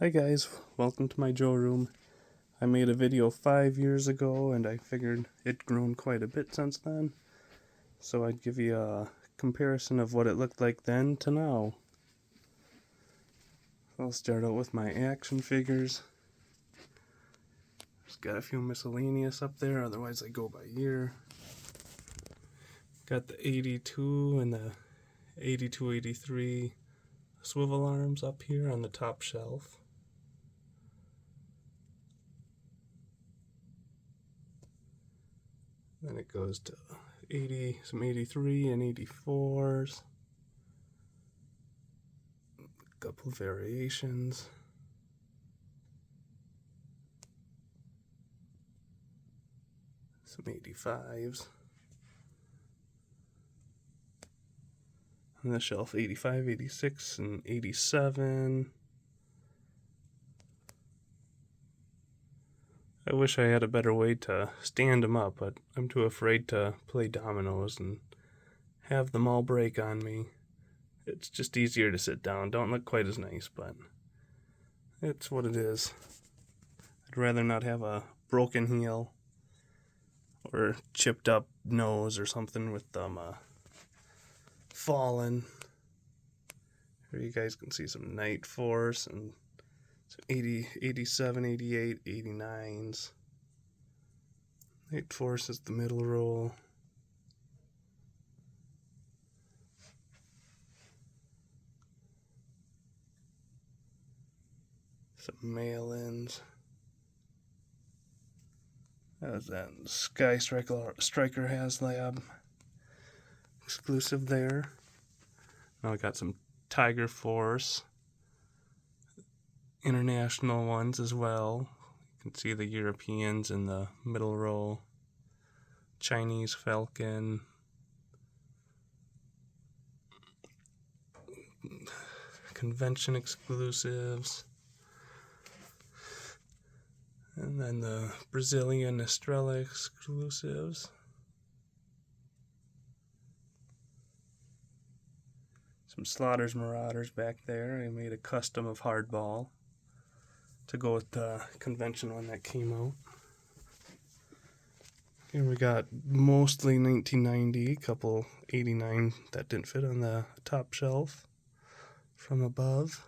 Hi guys, welcome to my Joe room. I made a video 5 years ago and I figured it'd grown quite a bit since then. So I'd give you a comparison of what it looked like then to now. I'll start out with my action figures. Just got a few miscellaneous up there, otherwise I go by year. Got the 82 and the 82, 83 swivel arms up here on the top shelf. Then it goes to 80, some 83 and 84s. A couple of variations. Some 85s. On the shelf, 85, 86, and 87. I wish I had a better way to stand them up, but I'm too afraid to play dominoes and have them all break on me. It's just easier to sit down. Don't look quite as nice, but it's what it is. I'd rather not have a broken heel or chipped up nose or something with them fallen. Here you guys can see some Night Force and some 80, 87, 88, 89s. Night Force is the middle roll. Some mail-ins. How's that? Sky Striker HasLab exclusive there. Now I got some Tiger Force international ones as well. You can see the Europeans in the middle row. Chinese Falcon. Convention exclusives. And then the Brazilian Estrela exclusives. Some Slaughter's Marauders back there. I made a custom of Hardball to go with the convention one that came out. Here we got mostly 1990, couple 89 that didn't fit on the top shelf from above.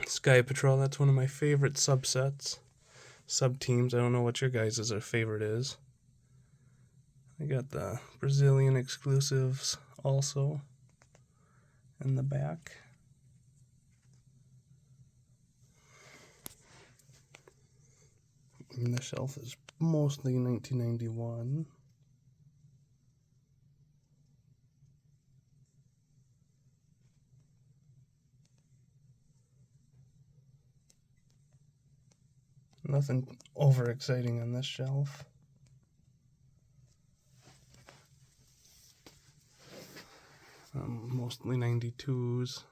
Sky Patrol, that's one of my favorite subsets, sub-teams. I don't know what your guys' favorite is. I got the Brazilian exclusives also in the back. And the shelf is mostly 1991. Nothing over exciting on this shelf. Mostly 92s.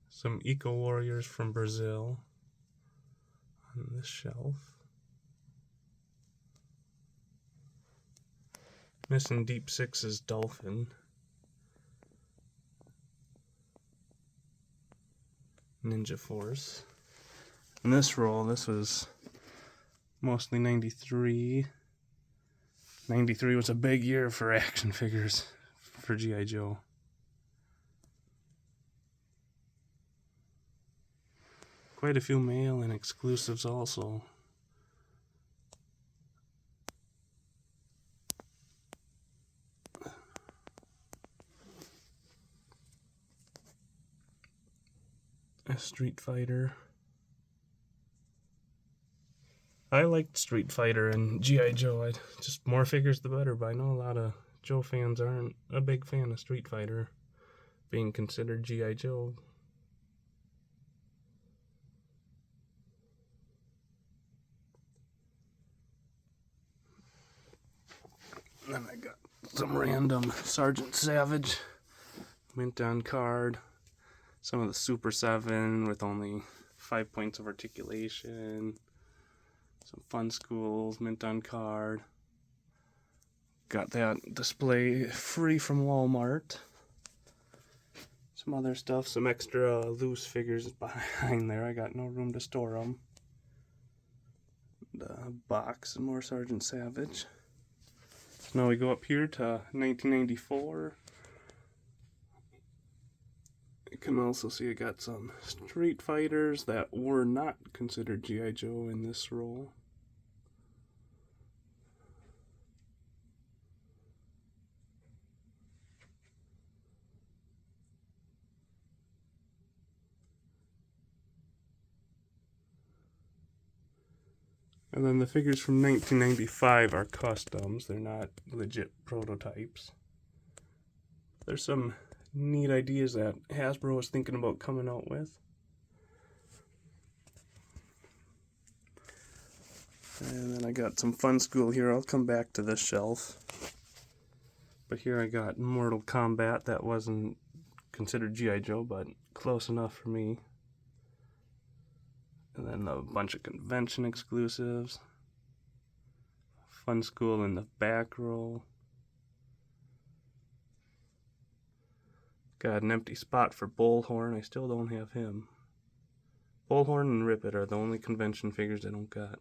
Some Eco Warriors from Brazil on this shelf. Missing Deep Six's Dolphin. Ninja Force. In this roll, this was mostly 93. 93 was a big year for action figures for G.I. Joe. Quite a few mail and exclusives also. A Street Fighter. I liked Street Fighter and G.I. Joe. Just more figures the better, but I know a lot of Joe fans aren't a big fan of Street Fighter being considered G.I. Joe. And then I got some random Sergeant Savage mint on card. Some of the Super 7 with only 5 points of articulation. Some Fun Schools mint on card. got that display free from Walmart. Some other stuff, some extra loose figures behind there. I got no room to store them. The box, some more Sergeant Savage. So now we go up here to 1994. You can also see I got some Street Fighters that were not considered G.I. Joe in this roll. And then the figures from 1995 are customs. They're not legit prototypes. There's some neat ideas that Hasbro was thinking about coming out with. And then I got some Fun School here. I'll come back to this shelf. But here I got Mortal Kombat. That wasn't considered G.I. Joe, but close enough for me. And then a bunch of convention exclusives. Fun School in the back row. Got an empty spot for Bullhorn. I still don't have him. Bullhorn and Rip It are the only convention figures I don't got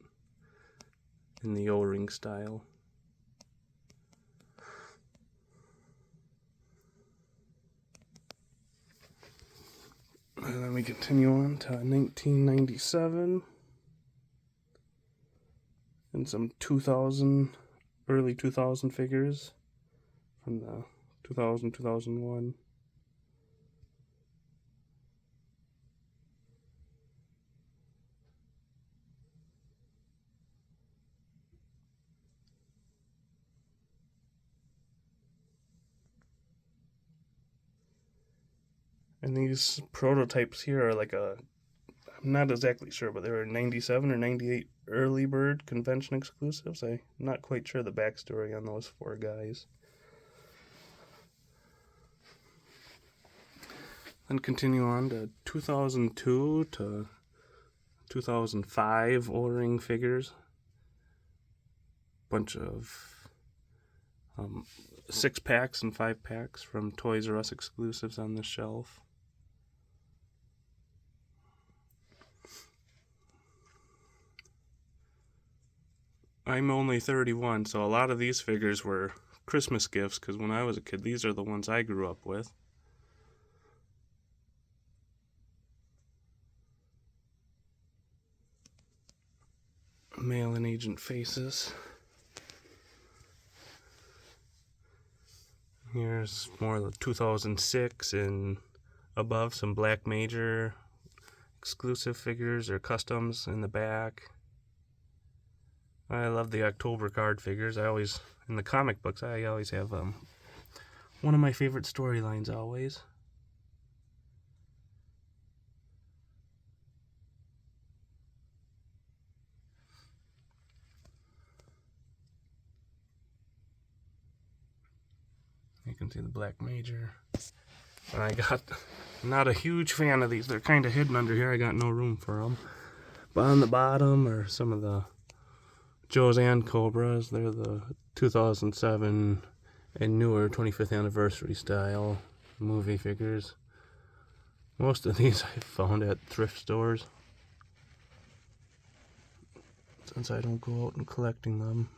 in the O-ring style. And then we continue on to 1997 and some 2000, early 2000 figures from the 2000-2001. And these prototypes here are like I'm not exactly sure, but they were 97 or 98 early bird convention exclusives. I'm not quite sure the backstory on those four guys. Then continue on to 2002 to 2005 O-ring figures. Bunch of 6-packs and 5-packs from Toys R Us exclusives on the shelf. I'm only 31, so a lot of these figures were Christmas gifts, because when I was a kid, these are the ones I grew up with. Mail-in agent faces. Here's more of the 2006 and above, some Black Major exclusive figures or customs in the back. I love the October card figures. In the comic books, I always have one of my favorite storylines always. You can see the Black Major. And not a huge fan of these. They're kind of hidden under here. I got no room for them. But on the bottom are some of the Joanne Cobras. They're the 2007 and newer 25th anniversary style movie figures. Most of these I found at thrift stores, since I don't go out and collecting them.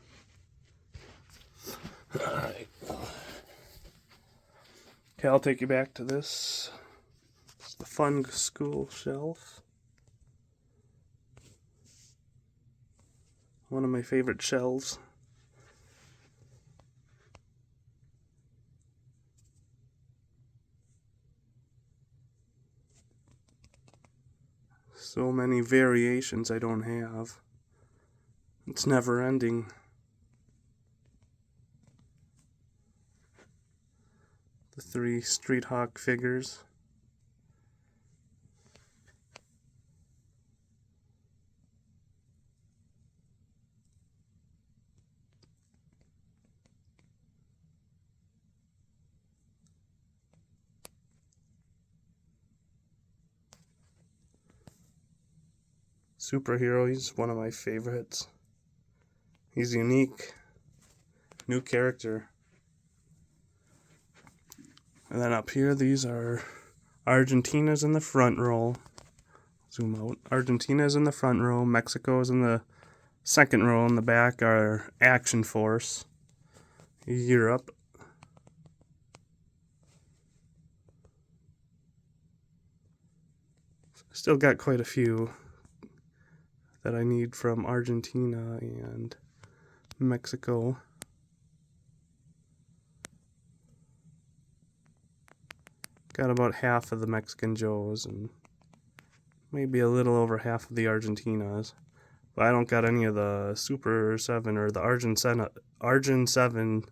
Alright. Okay, I'll take you back to this. It's the Fun School shelf. One of my favorite shelves. So many variations I don't have. It's never ending. The 3 Street Hawk figures. Superhero, he's one of my favorites. He's unique. new character. And then up here, these are Argentina's in the front row. Zoom out. Argentina's in the front row. Mexico's in the second row. In the back are Action Force. Europe. Still got quite a few that I need from Argentina and Mexico. Got about half of the Mexican Joes and maybe a little over half of the Argentinas. But I don't got any of the Super 7 or the Argent 7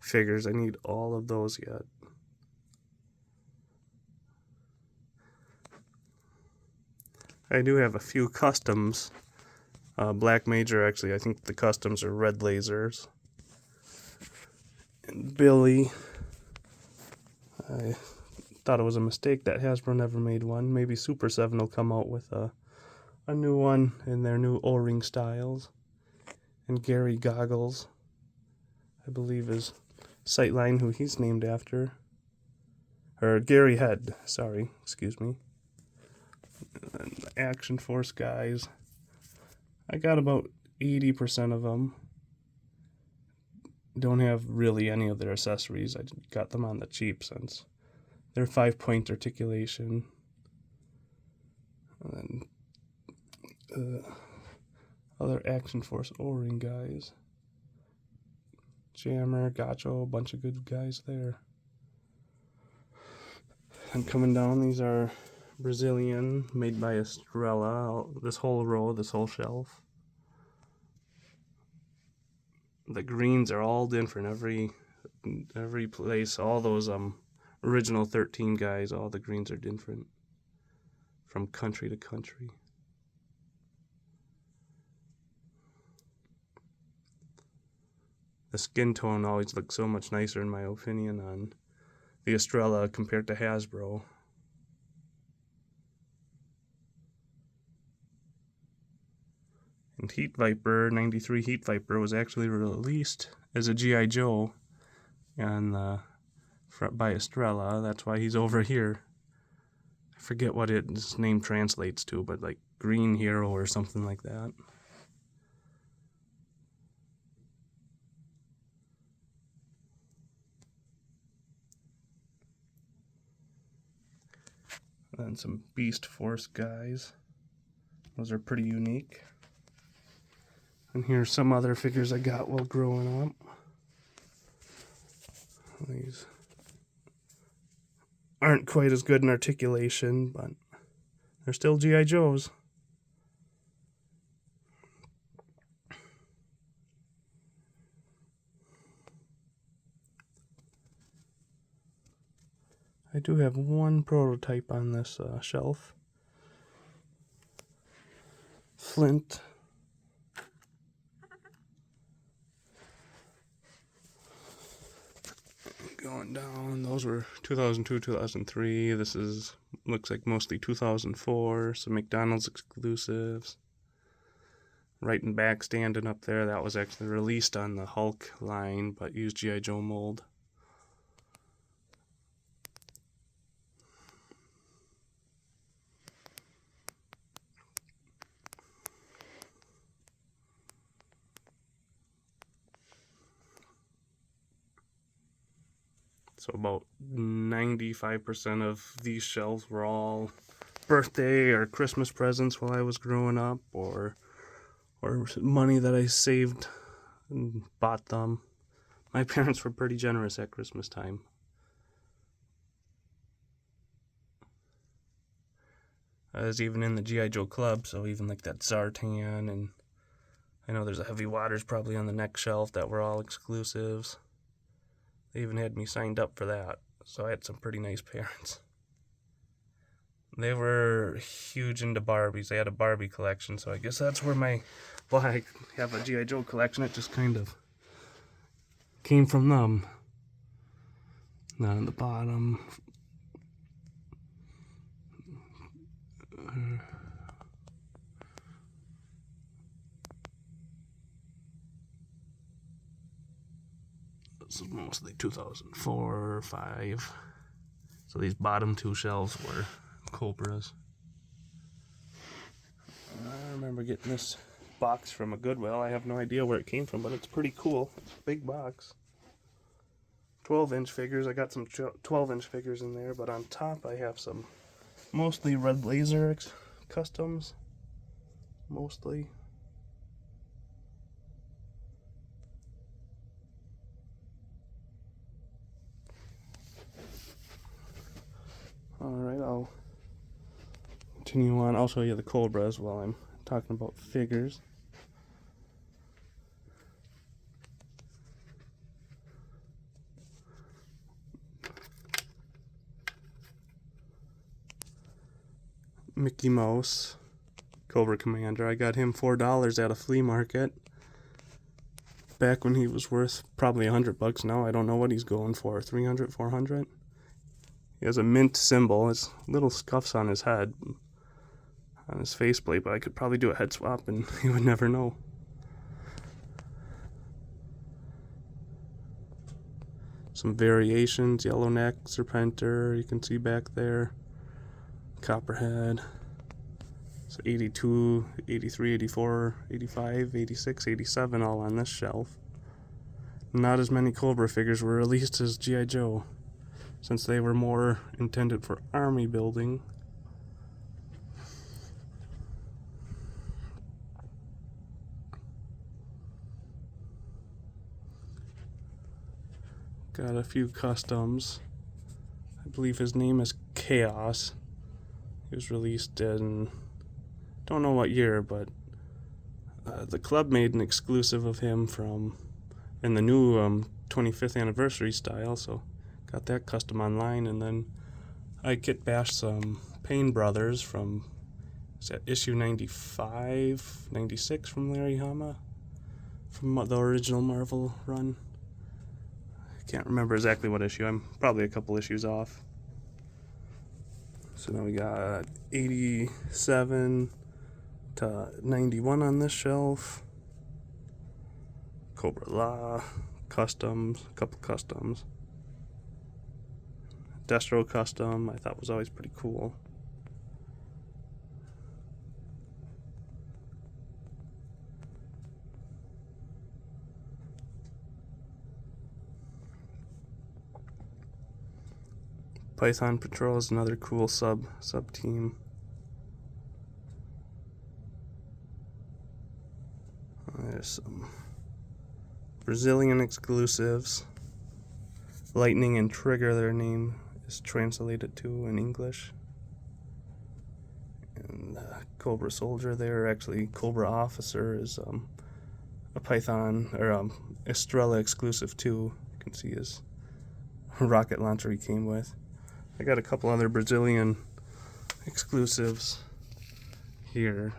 figures. I need all of those yet. I do have a few customs. Black Major, actually, I think the customs are red lasers. And Billy, I thought it was a mistake that Hasbro never made one. Maybe Super 7 will come out with a new one in their new O-ring styles. And Gary Goggles, I believe, is Sightline, who he's named after. Or Gary Head, sorry, excuse me. And the Action Force guys, I got about 80% of them. Don't have really any of their accessories. I got them on the cheap since they're 5-point articulation. And then other Action Force O-ring guys. Jammer, Gacho, a bunch of good guys there. And coming down, these are Brazilian, made by Estrella. This whole row, this whole shelf. The greens are all different. Every place, all those original 13 guys, all the greens are different from country to country. The skin tone always looks so much nicer, in my opinion, on the Estrella compared to Hasbro. And Heat Viper, 93 Heat Viper, was actually released as a G.I. Joe by Estrella. That's why he's over here. I forget what his name translates to, but like Green Hero or something like that. And some Beast Force guys. Those are pretty unique. And here's some other figures I got while growing up. These aren't quite as good in articulation, but they're still G.I. Joes. I do have one prototype on this shelf. Flint. Going down, those were 2002, 2003. This looks like mostly 2004. Some McDonald's exclusives. Right and back standing up there, that was actually released on the Hulk line, but used G.I. Joe mold. So about 95% of these shelves were all birthday or Christmas presents while I was growing up, or money that I saved and bought them. My parents were pretty generous at Christmas time. I was even in the G.I. Joe Club, so even like that Zartan, and I know there's a Heavy Waters probably on the next shelf that were all exclusives. They even had me signed up for that, so I had some pretty nice parents. They were huge into Barbies. They had a Barbie collection, so I guess that's where I have a G.I. Joe collection. It just kind of came from them. Now on the bottom. This is mostly 2004 or 5. So these bottom 2 shelves were Cobras. I remember getting this box from a Goodwill. I have no idea where it came from, but it's pretty cool. It's a big box. 12-inch figures. I got some 12-inch figures in there, but on top I have some mostly Red Laser customs. Mostly. Alright, I'll continue on. I'll show you the Cobras while I'm talking about figures. Mickey Mouse, Cobra Commander. I got him $4 at a flea market. Back when he was worth probably $100 now. I don't know what he's going for. 300, 400? He has a mint symbol. His little scuffs on his head, on his faceplate, but I could probably do a head swap and he would never know. Some variations, Yellowneck, Serpentor, you can see back there. Copperhead. So 82, 83, 84, 85, 86, 87 all on this shelf. Not as many Cobra figures were released as G.I. Joe, since they were more intended for army building. Got a few customs. I believe his name is Chaos. He was released in, don't know what year, but the club made an exclusive of him in the new 25th anniversary style, so got that custom online. And then I kit bashed some Payne Brothers from, is that issue 95, 96 from Larry Hama, from the original Marvel run. I can't remember exactly what issue. I'm probably a couple issues off. So now we got 87 to 91 on this shelf. Cobra La, customs, a couple customs. Destro custom, I thought was always pretty cool. Python Patrol is another cool sub team. There's some Brazilian exclusives. Lightning and Trigger, their name is translated to in English. And Cobra Soldier there, actually Cobra Officer is a Python or Estrella exclusive too. You can see his rocket launcher he came with. I got a couple other Brazilian exclusives here.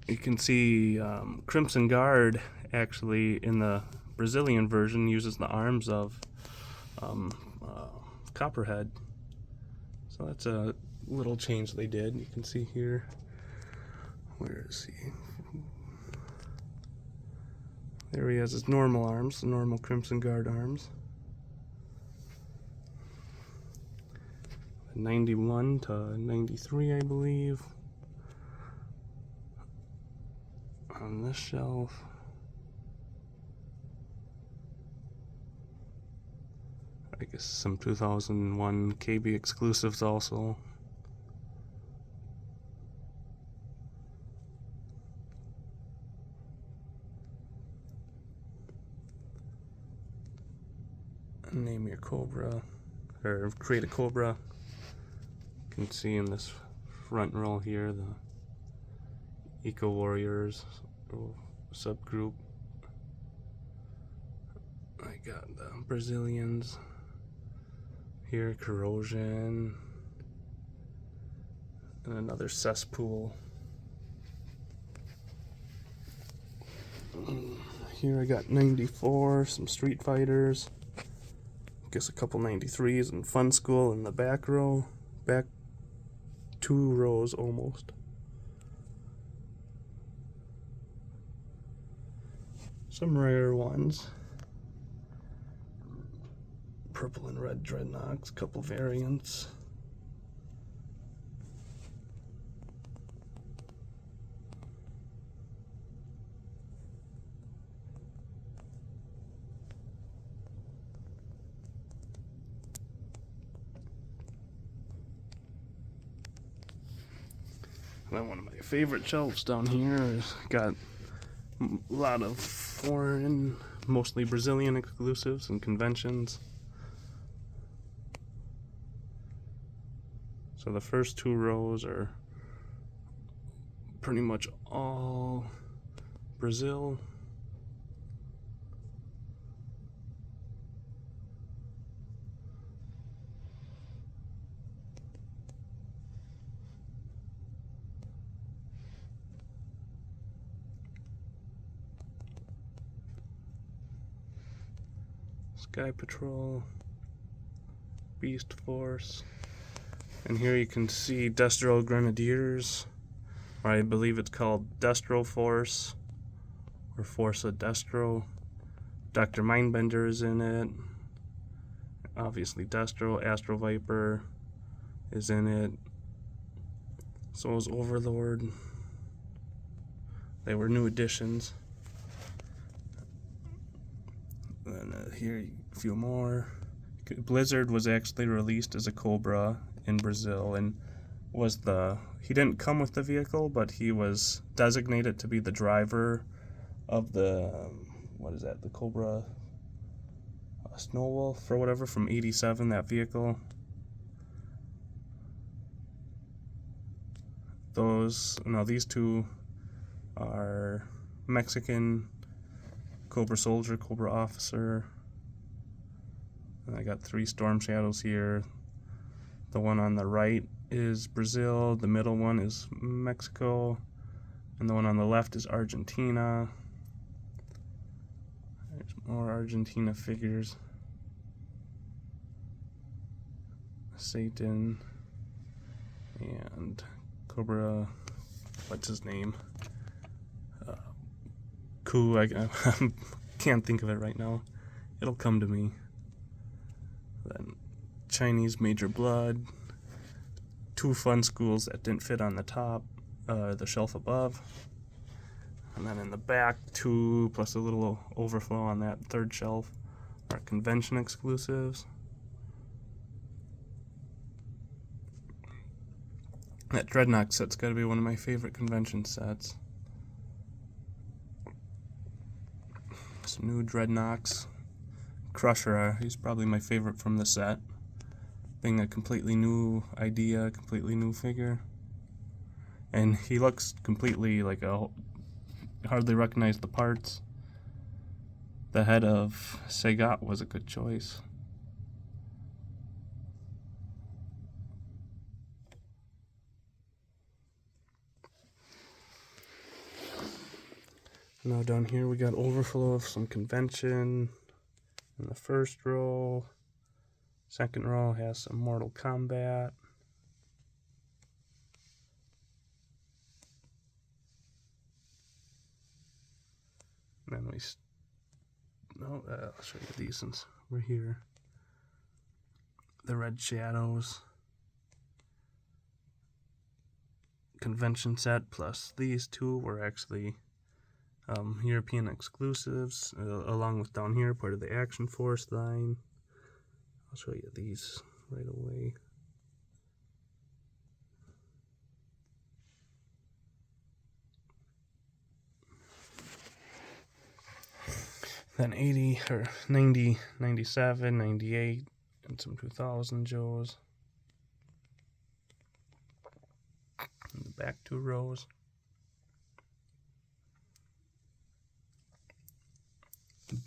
You can see Crimson Guard actually in the Brazilian version uses the arms of Copperhead. So that's a little change they did. You can see here. Where is he? There he has his normal arms, the normal Crimson Guard arms. 91 to 93, I believe. On this shelf. I guess some 2001 KB exclusives also. Name your Cobra, or create a Cobra. You can see in this front row here the Eco Warriors subgroup. I got the Brazilians here, Corrosion, and another Cesspool. Here I got 94, some Street Fighters, guess a couple 93s, and Fun School in the back row, back 2 rows almost. Some rare ones. purple and red Dreadnoks, couple variants. Then one of my favorite shelves down here has got a lot of foreign, mostly Brazilian exclusives and conventions. So the first 2 rows are pretty much all Brazil. Sky Patrol, Beast Force, and here you can see Destro Grenadiers, or I believe it's called Destro Force, or Force of Destro. Dr. Mindbender is in it, obviously Destro. Astro Viper is in it, so is Overlord. They were new additions. And here a few more. Blizzard was actually released as a Cobra in Brazil, and he didn't come with the vehicle, but he was designated to be the driver of the the Cobra Snow Wolf or whatever from '87, that vehicle. These 2 are Mexican Cobra Soldier, Cobra Officer. And I got 3 Storm Shadows here. The one on the right is Brazil, the middle one is Mexico, and the one on the left is Argentina. There's more Argentina figures. Satan and Cobra, what's his name? Ku, I can't think of it right now. It'll come to me. Then Chinese Major Blood, 2 fun schools that didn't fit on the top, the shelf above, and then in the back 2 plus a little overflow on that 3rd shelf are convention exclusives. That Dreadnok set's got to be one of my favorite convention sets. Some new Dreadnoks. Crusher, he's probably my favorite from the set. Being a completely new idea, completely new figure. And he looks completely like hardly recognize the parts. The head of Sagat was a good choice. Now down here we got overflow of some convention in the first row. Second row has some Mortal Kombat. And then I'll show you these since we're here. The Red Shadows convention set plus these 2 were actually European exclusives, along with down here part of the Action Force line. I'll show you these right away. Then 80 or 90, 97, 98, and some 2000 Joes. In the back 2 rows.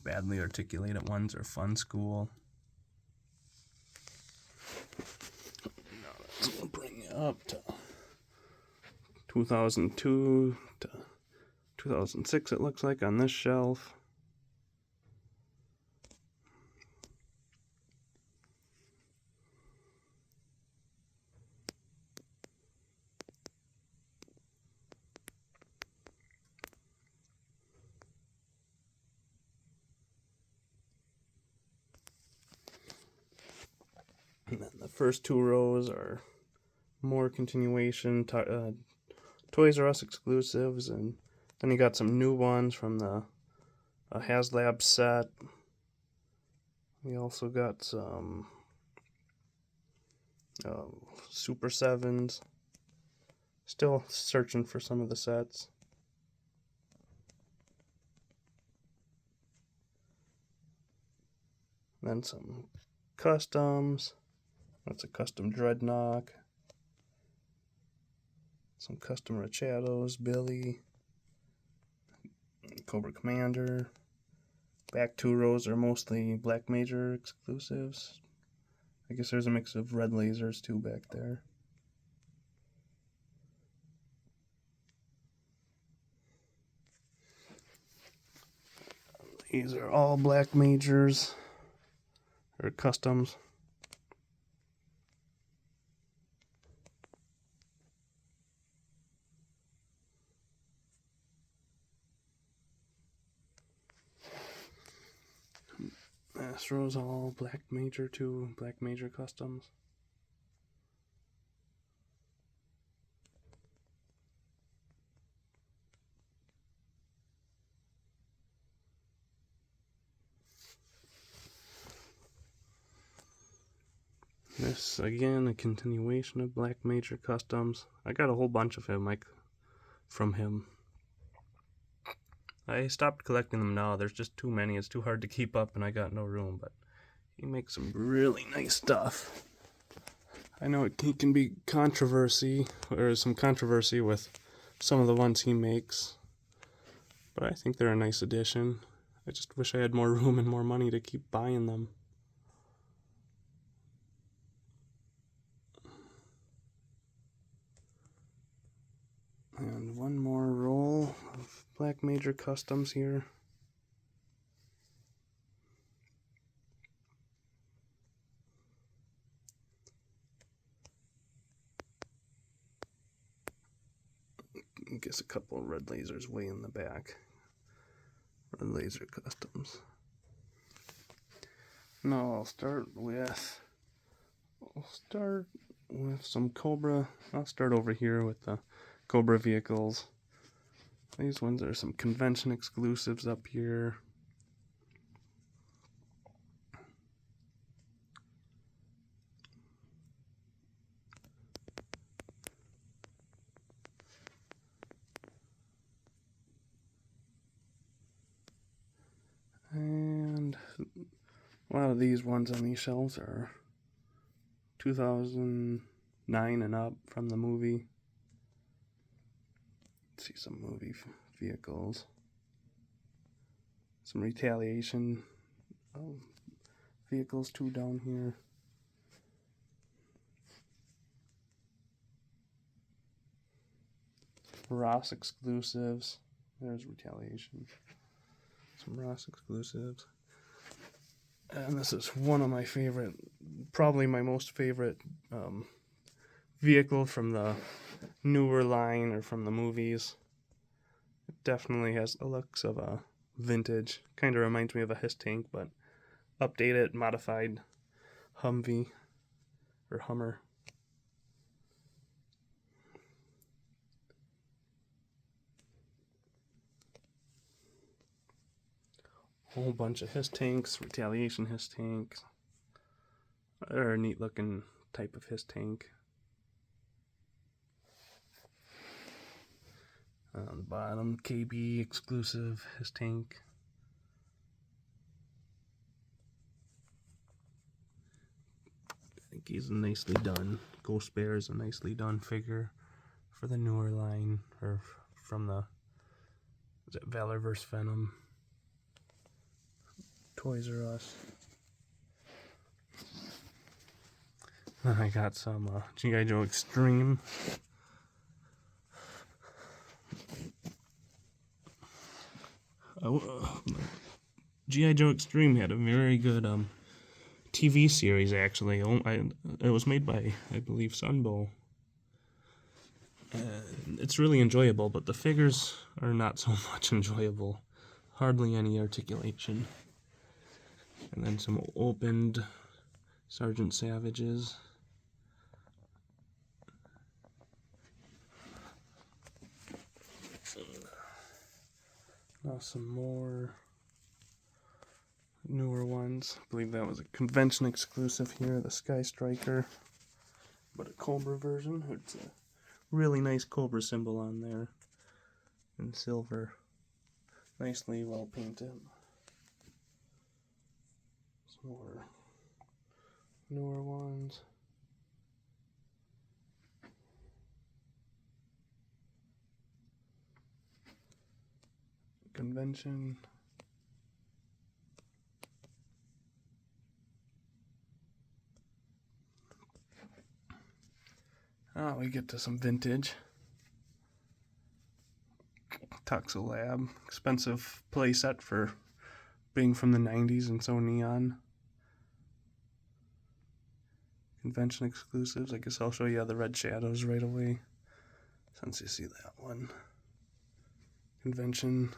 Badly articulated ones are Fun School. Now that's gonna bring you up to 2002 to 2006, it looks like, on this shelf. And then the first two rows are more continuation, Toys R Us exclusives, and then you got some new ones from the HasLab set. We also got some Super 7s. Still searching for some of the sets. Then some customs. That's a custom Dreadnought. Some custom Rachados, Billy, Cobra Commander. Back two rows are mostly Black Major exclusives. I guess there's a mix of red lasers too back there. These are all Black Majors, or customs. Astro's all Black Major too, Black Major customs. This, again, a continuation of Black Major customs. I got a whole bunch of him, from him. I stopped collecting them now. There's just too many. It's too hard to keep up, and I got no room. But he makes some really nice stuff. I know he can be some controversy with some of the ones he makes. But I think they're a nice addition. I just wish I had more room and more money to keep buying them. And one more roll of Black Major customs here. I guess a couple of red lasers way in the back. Red laser customs. Now I'll start with some Cobra. I'll start over here with the Cobra vehicles. These ones are some convention exclusives up here. And a lot of these ones on these shelves are 2009 and up from the movie. Let's see some movie vehicles. Some Retaliation vehicles too down here. Ross exclusives. There's Retaliation. Some Ross exclusives. And this is one of my favorite, probably my most favorite vehicle from the newer line or from the movies. It definitely has the looks of a vintage. Kind of reminds me of a Hiss tank, but updated, modified Humvee or Hummer. Whole bunch of Hiss tanks, Retaliation Hiss tanks. They're a neat looking type of Hiss tank. On the bottom, KB exclusive Hiss tank. I think he's nicely done. Ghost Bear is a nicely done figure for the newer line, or from the, is it Valor vs. Venom? Toys R Us. Then I got some G.I. Joe Extreme. G.I. Joe Extreme had a very good TV series, actually. It was made by, I believe, Sunbow. It's really enjoyable, but the figures are not so much enjoyable. Hardly any articulation. And then some opened Sergeant Savages. Now some more newer ones. I believe that was a convention exclusive here, the Sky Striker, but a Cobra version. It's a really nice Cobra symbol on there in silver. Nicely well painted. Some more newer ones. Convention. We get to some vintage. Toxo Lab, expensive playset for being from the 90s and so neon. Convention exclusives. I guess I'll show you the red shadows right away since you see that one. Convention.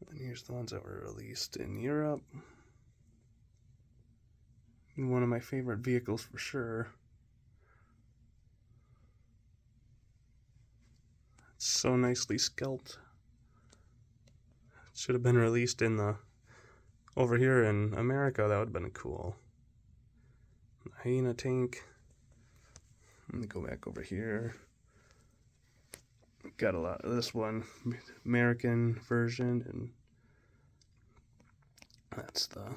And here's the ones that were released in Europe. And one of my favorite vehicles for sure. It's so nicely sculpted. It should have been released in the over here in America. That would have been cool. The Hyena tank. Let me go back over here. Got a lot of this one, American version, and that's the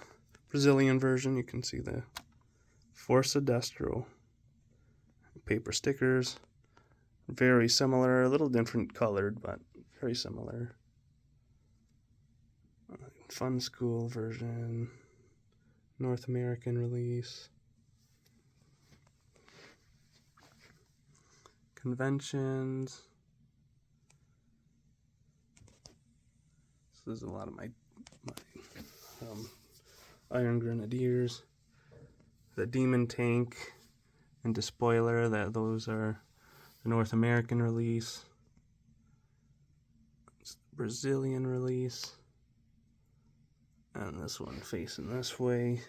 Brazilian version. You can see the Força Destro. Paper stickers, very similar, a little different colored, but very similar. Fun School version, North American release. Conventions. So there's a lot of my Iron Grenadiers, the Demon Tank, and Despoiler. Those are the North American release. It's the Brazilian release, and this one facing this way.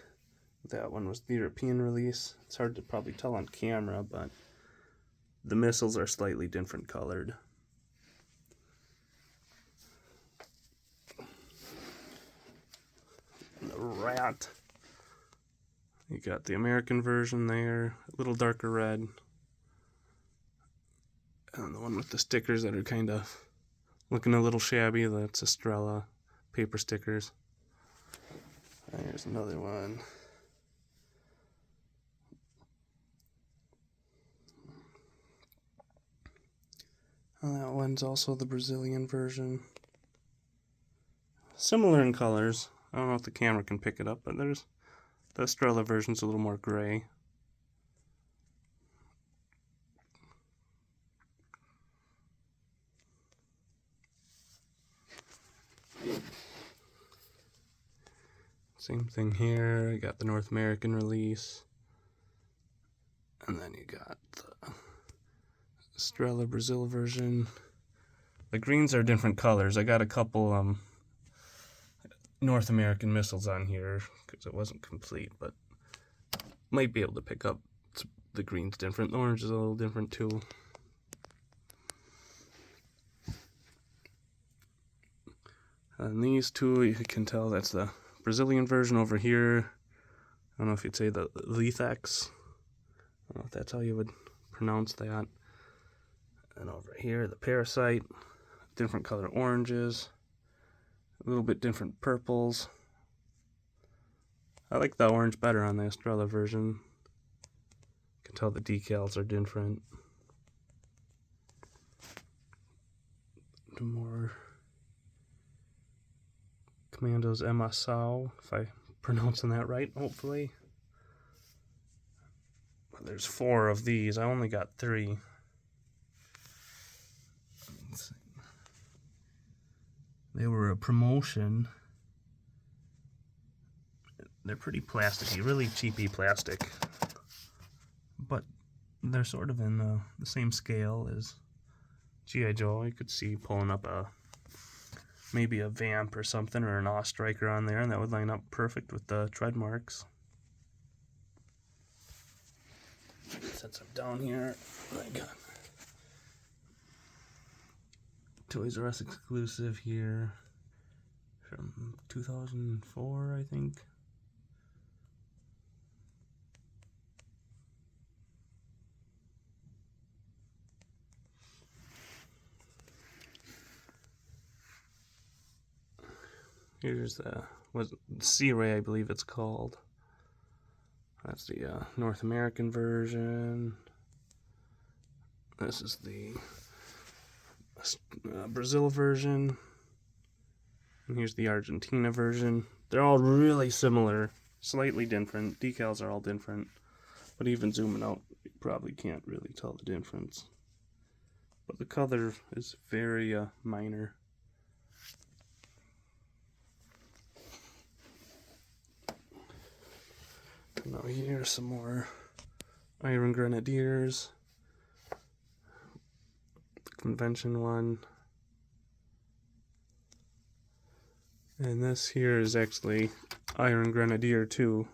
That one was the European release. It's hard to probably tell on camera, but the missiles are slightly different colored. The Rat. You got the American version there, a little darker red. And the one with the stickers that are kind of looking a little shabby, that's Estrella paper stickers. And here's another one. And that one's also the Brazilian version. Similar in colors. I don't know if the camera can pick it up, but there's the Estrella version's a little more gray. Same thing here. You got the North American release. And then you got the Estrella Brazil version. The greens are different colors. I got a couple North American missiles on here because it wasn't complete, but might be able to pick up the green's different. The orange is a little different too. And these two, you can tell that's the Brazilian version over here. I don't know if you'd say the Lethex. I don't know if that's how you would pronounce that. And over here, the Parasite. Different color oranges. A little bit different purples. I like the orange better on the Estrella version. You can tell the decals are different. More Commandos Emassao, if I'm pronouncing that right, hopefully. There's 4 of these. I only got 3. Let's see. They were a promotion. They're pretty plasticky, really cheapy plastic. But they're sort of in the same scale as G.I. Joe. You could see pulling up maybe a Vamp or something, or an Ostriker on there, and that would line up perfect with the tread marks. Since I'm down here, I got Toys R Us exclusive here from 2004, I think. Here's the Sea Ray, I believe it's called. That's the North American version. This is the Brazil version. And here's the Argentina version. They're all really similar, slightly different. Decals are all different. But even zooming out, you probably can't really tell the difference. But the color is very minor. Now here's some more Iron Grenadiers. The convention one. And this here is actually Iron Grenadier 2.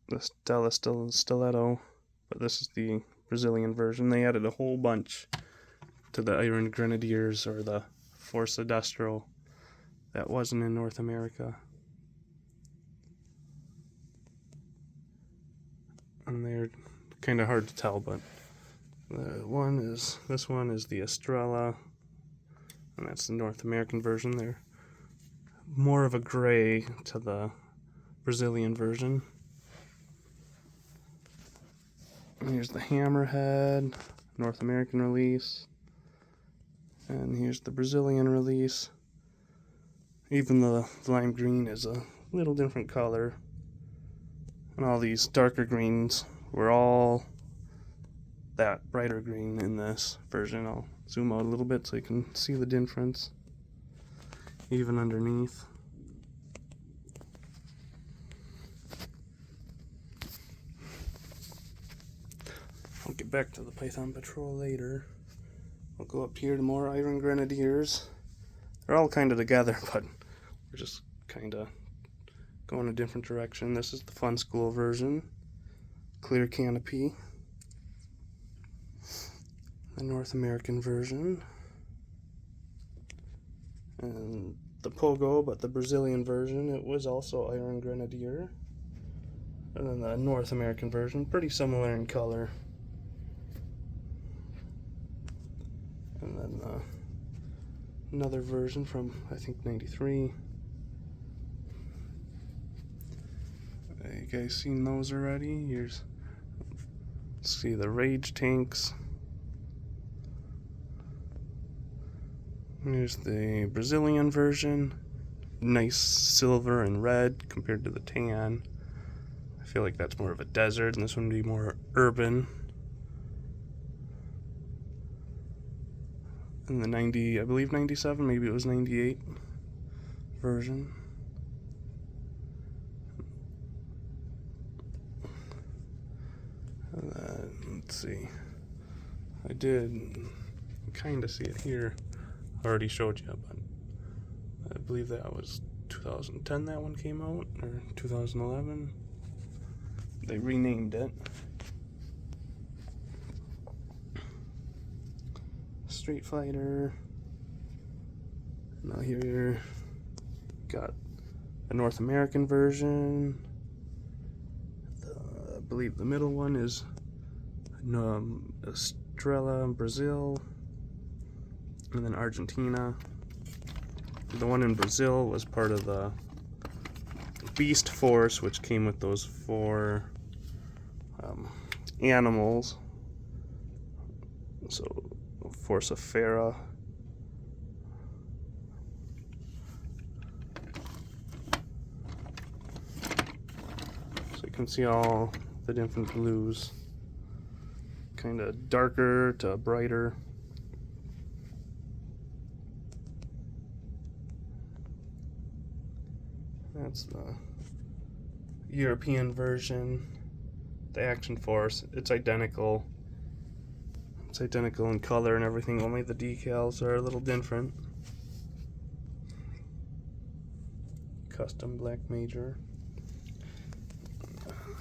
The Stella Stiletto. But this is the Brazilian version. They added a whole bunch to the Iron Grenadiers, or the Força Destro, that wasn't in North America. And they're kind of hard to tell, but this one is the Estrela, and that's the North American version. They're more of a gray to the Brazilian version. And here's the Hammerhead, North American release, and here's the Brazilian release. Even the lime green is a little different color. And all these darker greens were all that brighter green in this version. I'll zoom out a little bit so you can see the difference, even underneath. I'll get back to the Python Patrol later. I'll go up here to more Iron Grenadiers. They're all kind of together, but we're just kind of going a different direction. This is the Fun School version, clear canopy. The North American version, and the Pogo, but the Brazilian version, it was also Iron Grenadier. And then the North American version, pretty similar in color. And then another version from, I think, '93. You guys seen those already? Let's see the Rage tanks. Here's the Brazilian version. Nice silver and red compared to the tan. I feel like that's more of a desert, and this one would be more urban. And the I believe 97, maybe it was 98 version. Let's see. I did kind of see it here. I already showed you, but I believe that was 2010 that one came out, or 2011. They renamed it. Street Fighter. Now here got a North American version. I believe the middle one is Estrela, Brazil, and then Argentina. The one in Brazil was part of the Beast Force, which came with those 4 animals. So Força Fera. So you can see all the different blues, kind of darker to brighter. That's the European version, the Action Force. It's identical. It's identical in color and everything, only the decals are a little different. Custom Black Major.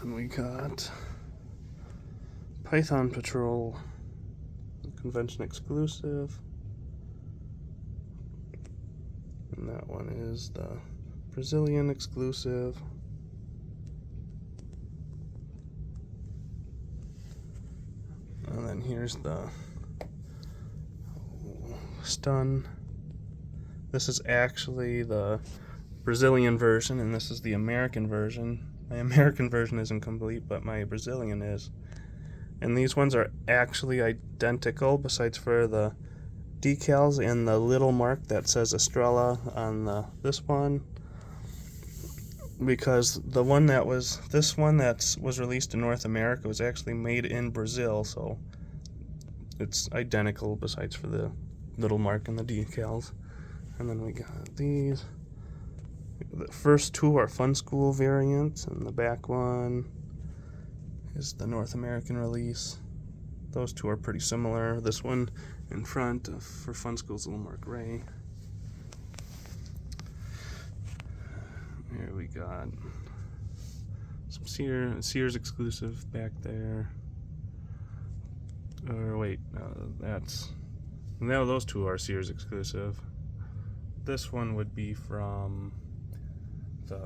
And we got Python Patrol convention exclusive. And that one is the Brazilian exclusive. And then here's the Stun. This is actually the Brazilian version, and this is the American version. My American version isn't complete, but my Brazilian is. And these ones are actually identical, besides for the decals and the little mark that says Estrella on this one. Because the one that was, this one that was released in North America was actually made in Brazil, so it's identical besides for the little mark and the decals. And then we got these. The first two are Fun School variants, and the back one is the North American release. Those two are pretty similar. This one in front for Fun School is a little more gray. Here we got some Sears exclusive back there. Or wait, no, those two are Sears exclusive. This one would be from the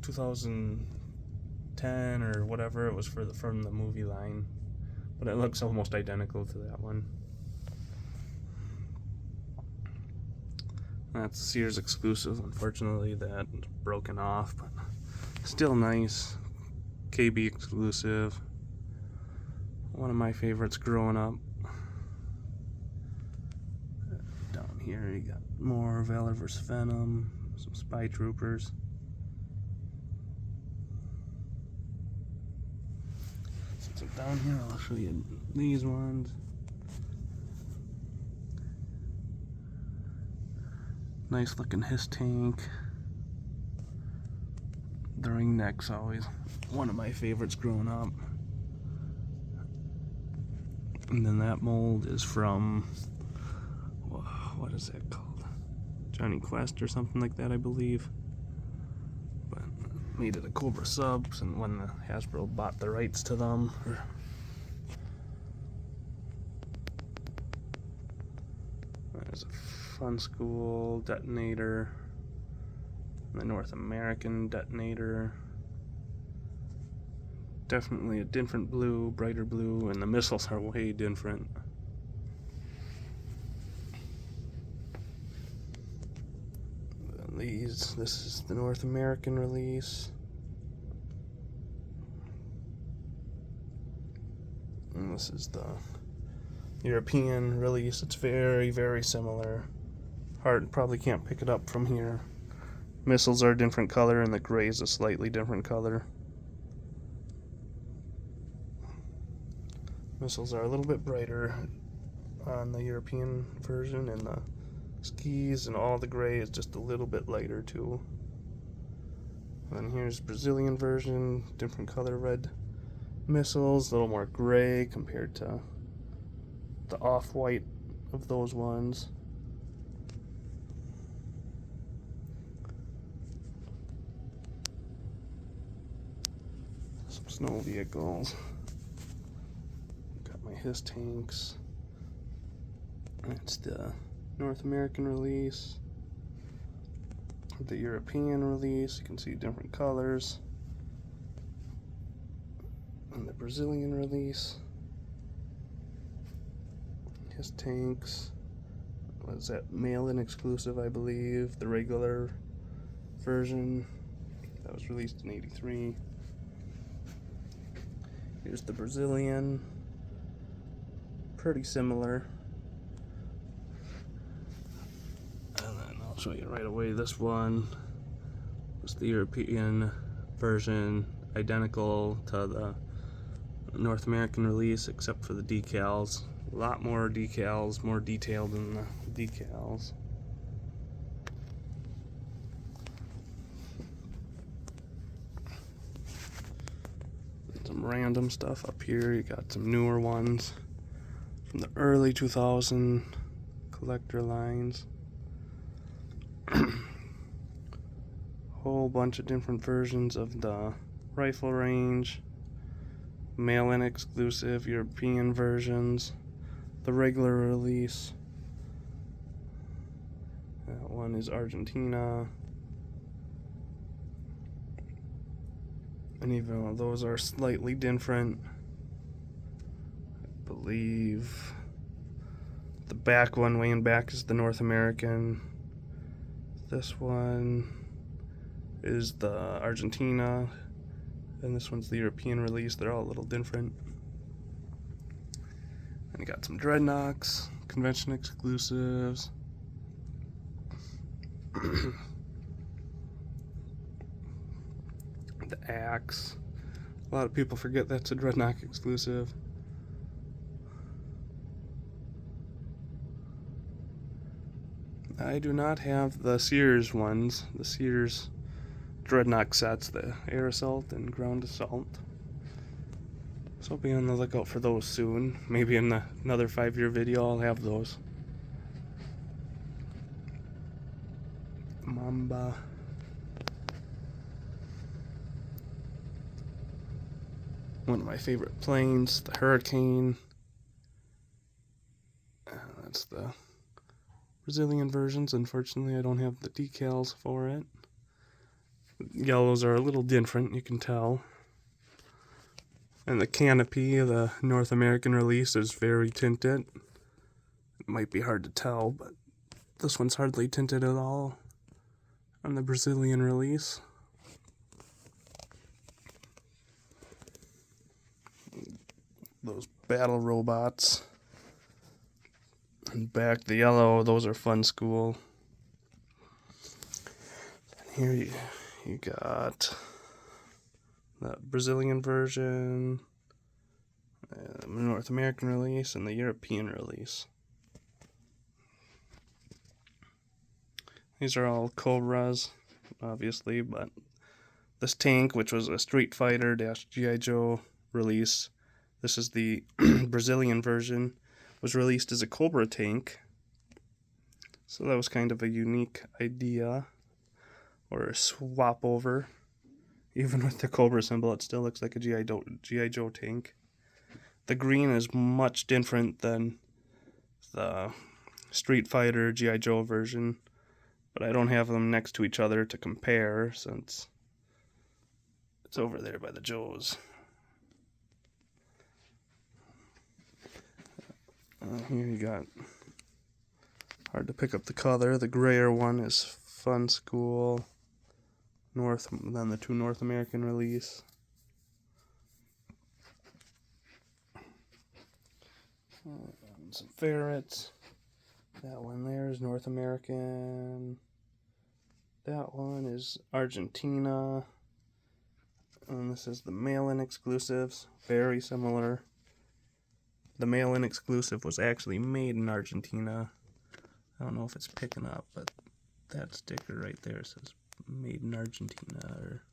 2010 or whatever it was from the movie line, but it looks almost identical to that one. That's Sears exclusive. Unfortunately, that's broken off, but still nice. KB exclusive. One of my favorites growing up. Down here you got more Valor vs. Venom, some Spy Troopers. Since I'm down here, I'll show you these ones. Nice looking Hiss tank. The ring neck's always one of my favorites growing up. And then that mold is from, what is that called? Johnny Quest or something like that, I believe. But made it a Cobra Subs, and when the Hasbro bought the rights to them. There's a Fun School detonator, the North American detonator. Definitely a different blue, brighter blue, and the missiles are way different. This is the North American release. And this is the European release. It's very, very similar. Probably can't pick it up from here. Missiles are a different color, and the gray is a slightly different color. Missiles are a little bit brighter on the European version, and the skis and all the gray is just a little bit lighter too. And here's Brazilian version, different color red missiles, a little more gray compared to the off-white of those ones. Some snow vehicles. Got my Hiss tanks. That's the North American release. The European release, you can see different colors. And the Brazilian release. His tanks. What is that? Mail-in exclusive, I believe. The regular version that was released in '83. Here's the Brazilian. Pretty similar. And then I'll show you right away this one. It's the European version, identical to the North American release except for the decals. A lot more decals, more detailed than the decals. Some random stuff up here. You got some newer ones from the early 2000 collector lines. Whole bunch of different versions of the rifle range. mail-in exclusive European versions, the regular release. That one is Argentina. And even though those are slightly different, I believe the back one way in back is the North American. This one is the Argentina, and this one's the European release. They're all a little different. And you got some Dreadnoks, convention exclusives. The Axe. A lot of people forget that's a Dreadnok exclusive. I do not have the Sears ones, the Sears Dreadnok sets, the Air Assault and Ground Assault. So I'll be on the lookout for those soon. Maybe in another 5-year video I'll have those. Mamba. One of my favorite planes, the Hurricane. That's the Brazilian versions. Unfortunately, I don't have the decals for it. Yellows are a little different, you can tell. And the canopy of the North American release is very tinted. It might be hard to tell, but this one's hardly tinted at all on the Brazilian release. Those battle robots. And back the yellow, those are Fun School. And here you got the Brazilian version, the North American release, and the European release. These are all Cobras, obviously, but this tank, which was a Street Fighter - G.I. Joe release, this is the Brazilian version, was released as a Cobra tank. So that was kind of a unique idea, or a swap over. Even with the Cobra symbol, it still looks like a G.I. Joe tank. The green is much different than the Street Fighter G.I. Joe version, but I don't have them next to each other to compare since it's over there by the Joes. Here you got, hard to pick up the color. The grayer one is Fun School, then the 2 North American release. Some ferrets. That one there is North American. That one is Argentina. And this is the mail-in exclusives. Very similar. The mail-in exclusive was actually made in Argentina. I don't know if it's picking up, but that sticker right there says made in Argentina, or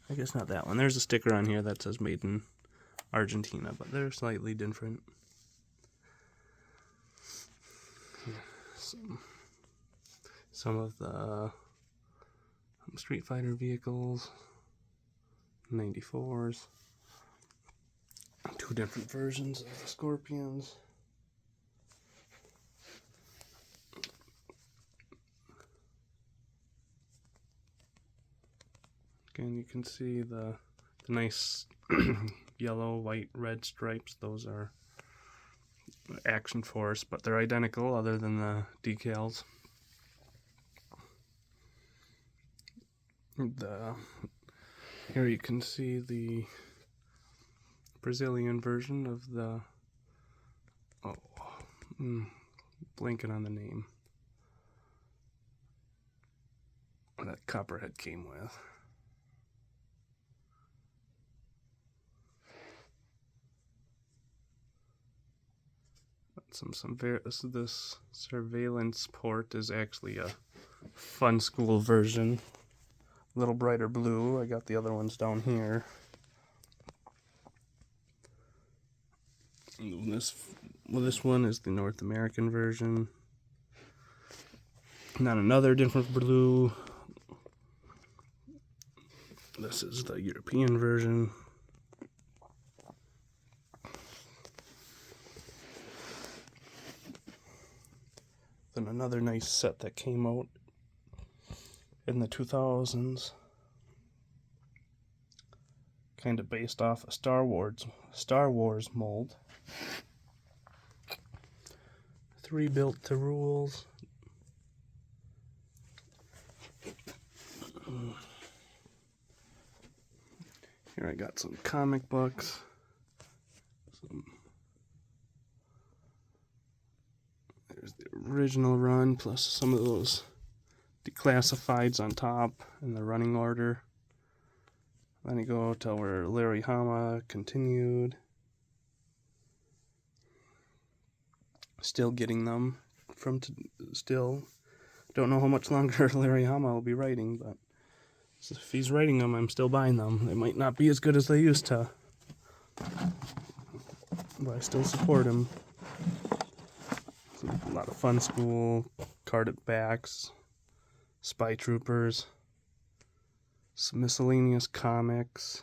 I guess not that one. There's a sticker on here that says made in Argentina, but they're slightly different. Some of the Street Fighter vehicles, 94s. 2 different versions of the Scorpions. Again, you can see the nice yellow, white, red stripes. Those are Action Force, but they're identical other than the decals. Here you can see the Brazilian version of the, blanking on the name, that Copperhead came with. This surveillance port is actually a Fun School version, a little brighter blue. I got the other ones down here. This one is the North American version. Not another different blue. This is the European version. Then another nice set that came out in the 2000s, kind of based off a Star Wars mold. 3 built to rules. Here I got some comic books. There's the original run plus some of those declassifieds on top in the running order. Then you go to where Larry Hama continued. Still getting them still. Don't know how much longer Larry Hama will be writing, but if he's writing them, I'm still buying them. They might not be as good as they used to, but I still support him. A lot of Fun School, Carded Backs, Spy Troopers, some miscellaneous comics,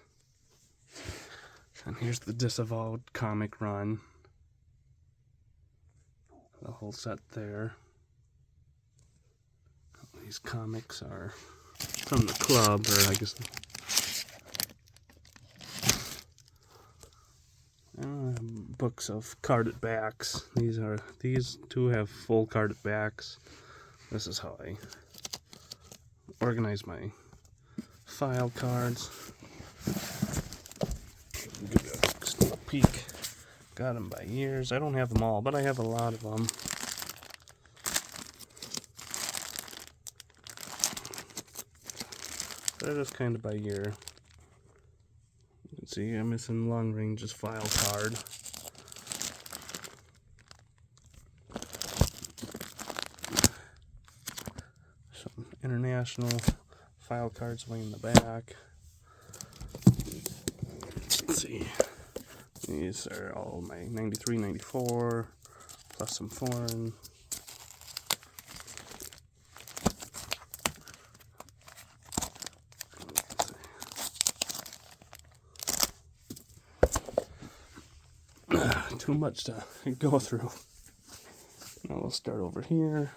and here's the Disavowed comic run. The whole set there. These comics are from the club, or I guess books of carded backs. These two have full carded backs. This is how I organize my file cards. Give you a sneak peek. Got them by years. I don't have them all, but I have a lot of them. They're just kind of by year. You can see I'm missing Long Range's file card. Some international file cards way in the back. Let's see. These are all my 93, 94, plus some foreign. Too much to go through. Now we'll start over here.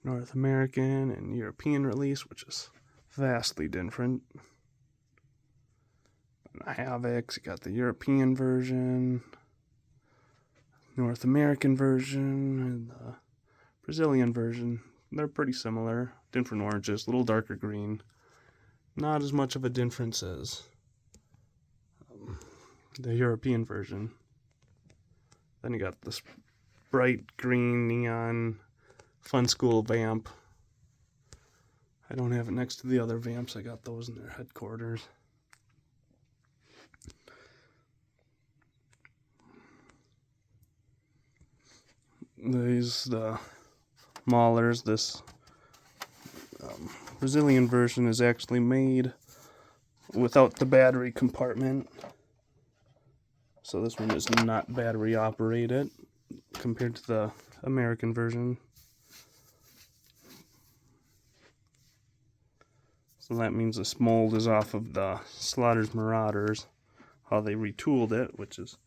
North American and European release, which is vastly different. And Havix, you got the European version, North American version, and the Brazilian version. They're pretty similar. Different oranges, a little darker green. Not as much of a difference as the European version. Then you got this bright green neon Fun School vamp. I don't have it next to the other vamps. I got those in their headquarters. The Maulers. This Brazilian version is actually made without the battery compartment. So this one is not battery operated compared to the American version. So that means this mold is off of the Slaughter's Marauders, how they retooled it, which is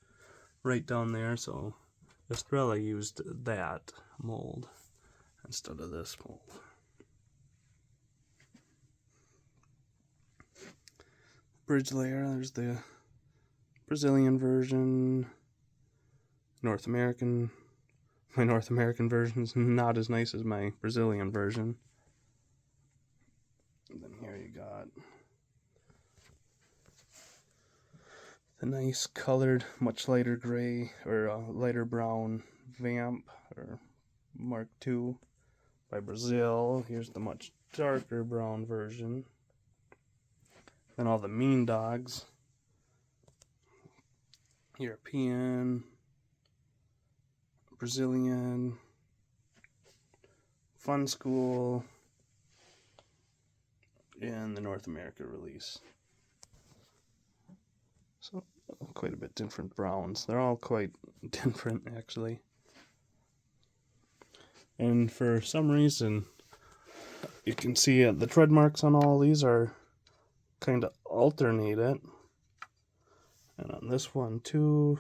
right down there. So Estrella used that mold instead of this mold. Bridge layer, there's the Brazilian version, North American. My North American version is not as nice as my Brazilian version. And then here you got the nice colored, much lighter gray or lighter brown Vamp or Mark II by Brazil. Here's the much darker brown version. Then all the Mean Dogs, European, Brazilian, Fun School, and the North America release. So quite a bit different browns. They're all quite different actually. And for some reason, you can see the tread marks on all these are kind of alternated. And on this one too,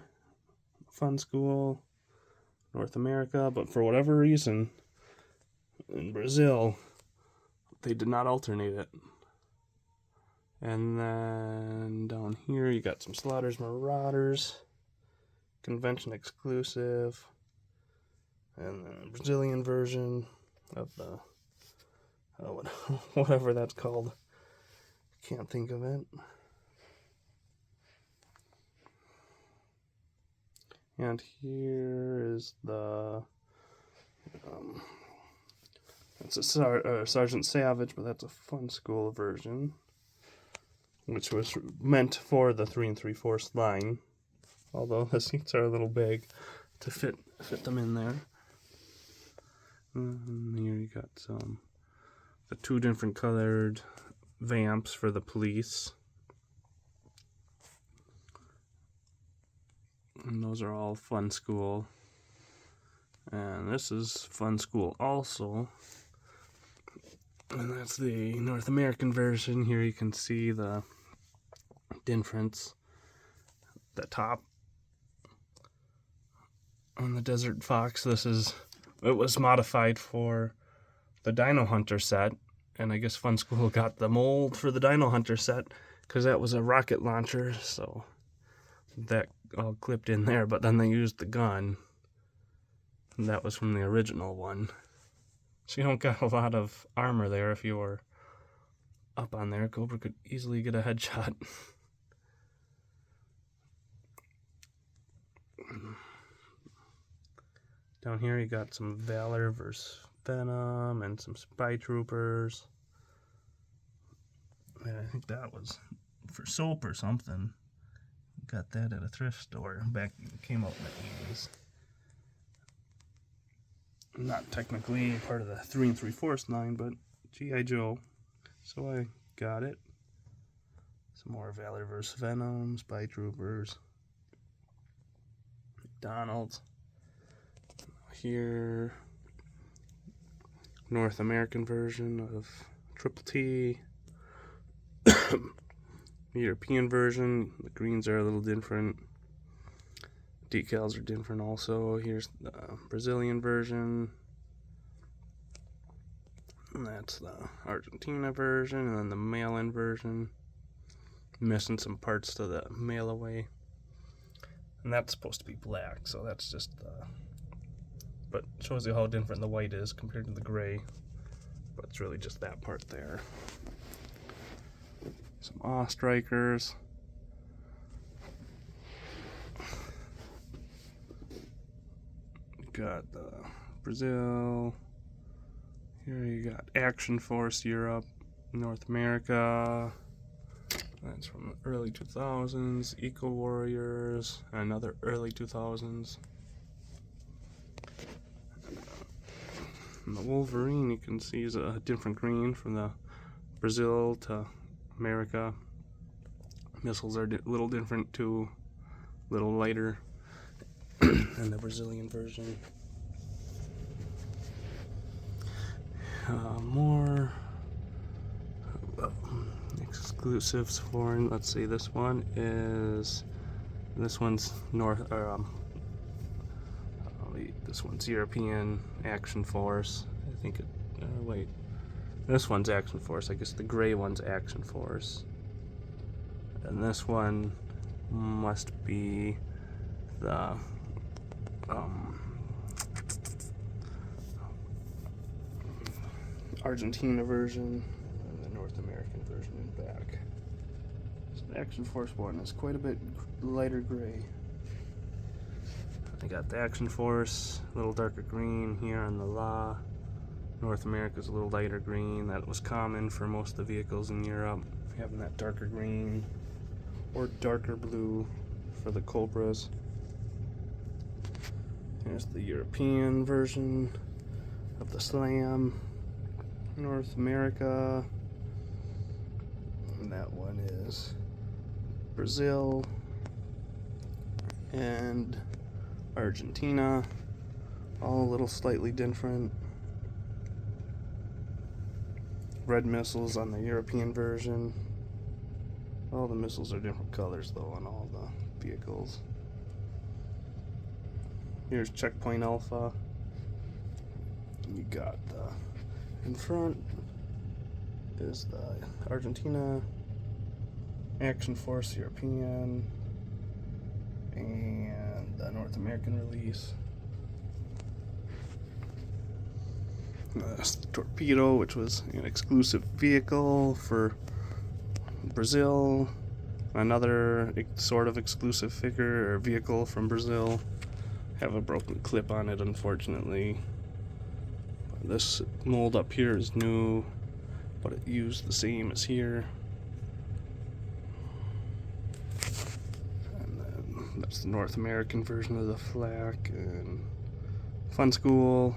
Fun School, North America, but for whatever reason, in Brazil, they did not alternate it. And then down here, you got some Slaughters Marauders, convention exclusive, and the Brazilian version of the, whatever that's called. Can't think of it. And here is the, it's a Sergeant Savage, but that's a Fun School version, which was meant for the 3 3/4 line, although the seats are a little big to fit them in there. And here you got the 2 different colored vamps for the police. And those are all Fun School. And this is Fun School also. And that's the North American version. Here you can see the difference. The top on the Desert Fox, it was modified for the Dino Hunter set. And I guess Fun School got the mold for the Dino Hunter set because that was a rocket launcher, so that all clipped in there, but then they used the gun. And that was from the original one. So you don't got a lot of armor there. If you were up on there, Cobra could easily get a headshot. Down here you got some Valor vs. Venom and some Spy Troopers. And I think that was for soap or something. Got that at a thrift store back, came out in the 80s. Not technically part of the 3 3/4 line, but G.I. Joe. So I got it. Some more Valor vs. Venom, Spy Troopers, McDonald's. Here, North American version of Triple T. European version, the greens are a little different. Decals are different also. Here's the Brazilian version. And that's the Argentina version, and then the mail-in version. Missing some parts to the mail-away. And that's supposed to be black, so that's just but shows you how different the white is compared to the gray. But it's really just that part there. Some Awe Strikers. Got the Brazil. Here you got Action Force Europe, North America. That's from the early 2000s. Eco Warriors, another early 2000s. And the Wolverine, you can see, is a different green from the Brazil to America. Missiles are a little different too, a little lighter than the Brazilian version. More exclusives foreign. Let's see, this one's North, this one's European Action Force. I think wait, this one's Action Force. I guess the gray one's Action Force. And this one must be the Argentina version and the North American version in back. So the Action Force one is quite a bit lighter gray. I got the Action Force, a little darker green here on the La. North America's a little lighter green. That was common for most of the vehicles in Europe, having that darker green or darker blue for the Cobras. Here's the European version of the Slam. North America. And that one is Brazil and Argentina. All a little slightly different. Red missiles on the European version. All the missiles are different colors though on all the vehicles. Here's Checkpoint Alpha. You got in front is the Argentina, Action Force European, and the North American release. That's the Torpedo, which was an exclusive vehicle for Brazil. Another sort of exclusive figure or vehicle from Brazil. Have a broken clip on it, unfortunately. This mold up here is new, but it used the same as here. And then that's the North American version of the flak and Fun School.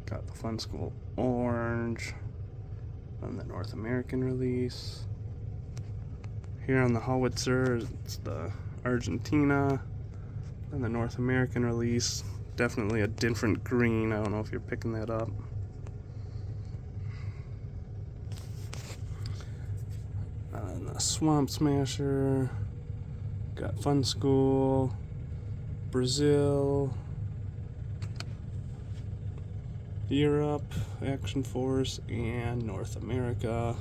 Got the Fun School orange on the North American release. Here on the howitzer, it's the Argentina and the North American release. Definitely a different green. I don't know if you're picking that up. And the Swamp Smasher. Got Fun School, Brazil, Europe, Action Force, and North America.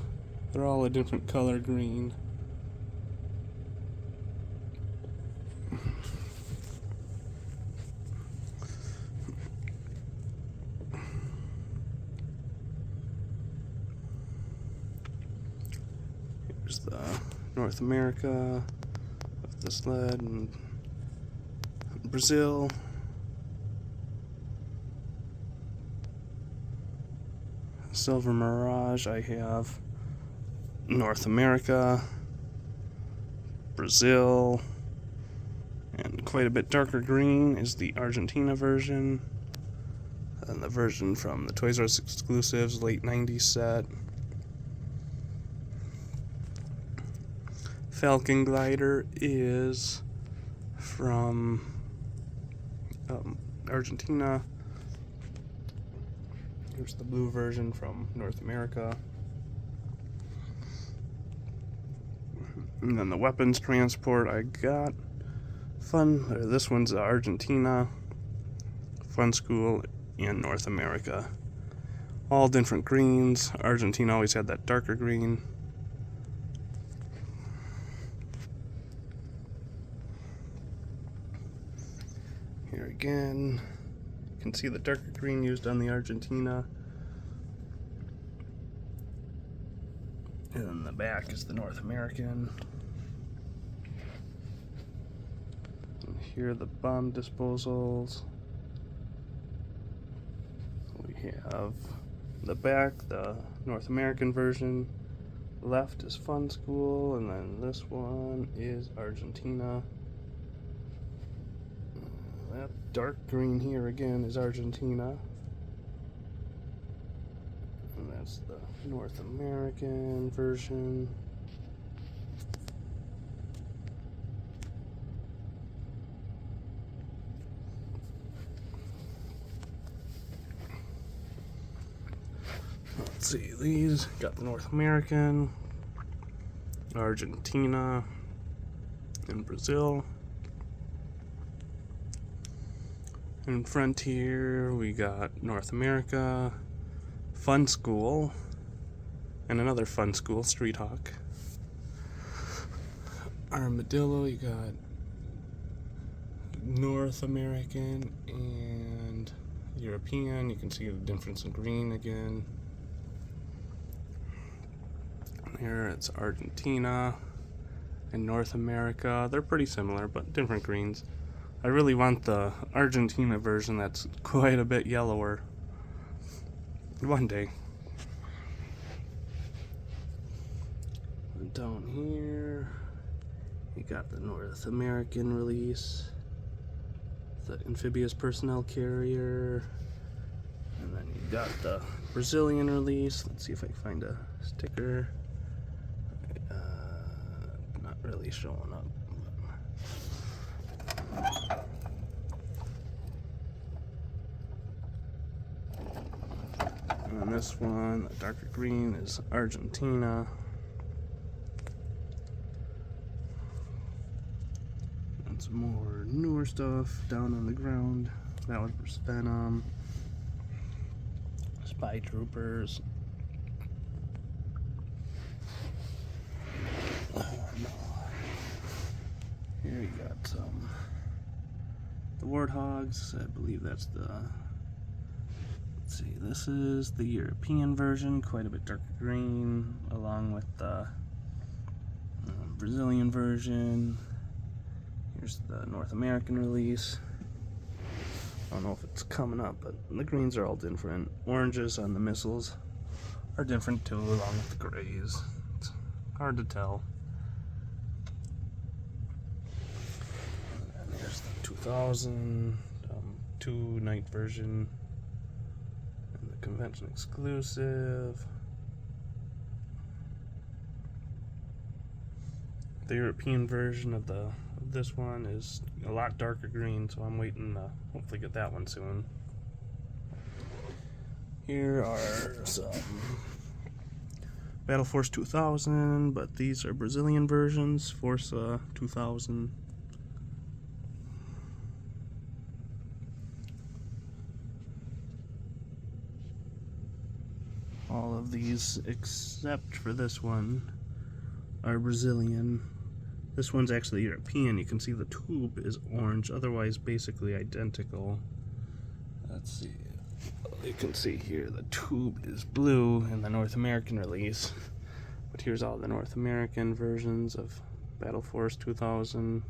They're all a different color green. Here's the North America of the sled, and Brazil. Silver Mirage, I have North America, Brazil, and quite a bit darker green is the Argentina version, and the version from the Toys R Us exclusives late 90s set. Falcon Glider is from Argentina. Here's the blue version from North America. And then the weapons transport I got. This one's Argentina, Fun School, and North America. All different greens. Argentina always had that darker green. Here again, you can see the darker green used on the Argentina. And then the back is the North American. And here are the bomb disposals. We have the back, the North American version. Left is Fun School, and then this one is Argentina. That dark green here again is Argentina. And that's the North American version. Let's see, these got the North American, Argentina, and Brazil. In Frontier, we got North America, Fun School, and another Fun School, Street Hawk. Armadillo, you got North American and European. You can see the difference in green again. Here it's Argentina and North America. They're pretty similar, but different greens. I really want the Argentina version that's quite a bit yellower. One day. And down here, you got the North American release, the amphibious personnel carrier, and then you got the Brazilian release. Let's see if I can find a sticker. Not really showing up. And this one, the darker green, is Argentina. And some more newer stuff down on the ground. That was Venom, Spy Troopers. No. Here you got some. The Warthogs, I believe that's the. Let's see, this is the European version, quite a bit darker green, along with the Brazilian version. Here's the North American release. I don't know if it's coming up, but the greens are all different. Oranges on the missiles are different too, along with the grays. It's hard to tell. And there's the 2000 2 night version and the convention exclusive. The European version of this one is a lot darker green, so I'm waiting to hopefully get that one soon. Here are some Battle Force 2000, but these are Brazilian versions. Forza 2000. All of these, except for this one, are Brazilian. This one's actually European. You can see the tube is orange, otherwise basically identical. Let's see. You can see here the tube is blue in the North American release. But here's all the North American versions of Battle Force 2000.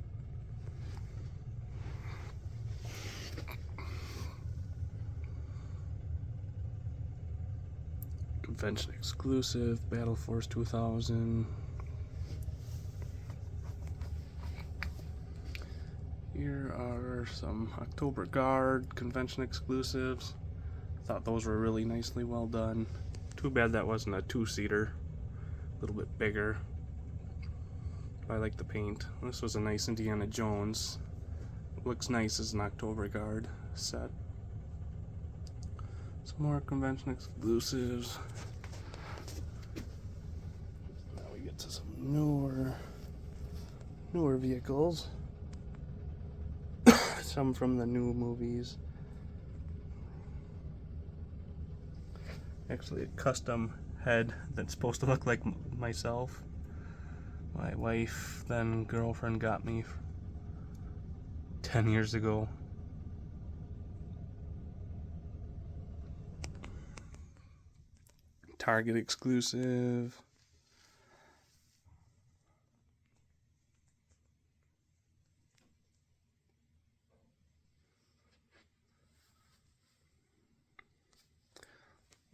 Convention exclusive Battle Force 2000. Here are some October Guard convention exclusives. Thought those were really nicely well done. Too bad that wasn't a two-seater, a little bit bigger. I like the paint. This was a nice Indiana Jones. Looks nice as an October Guard set. Some more convention exclusives. Now we get to some newer vehicles. Some from the new movies. Actually, a custom head that's supposed to look like myself. My wife, then girlfriend, got me 10 years ago. Target exclusive.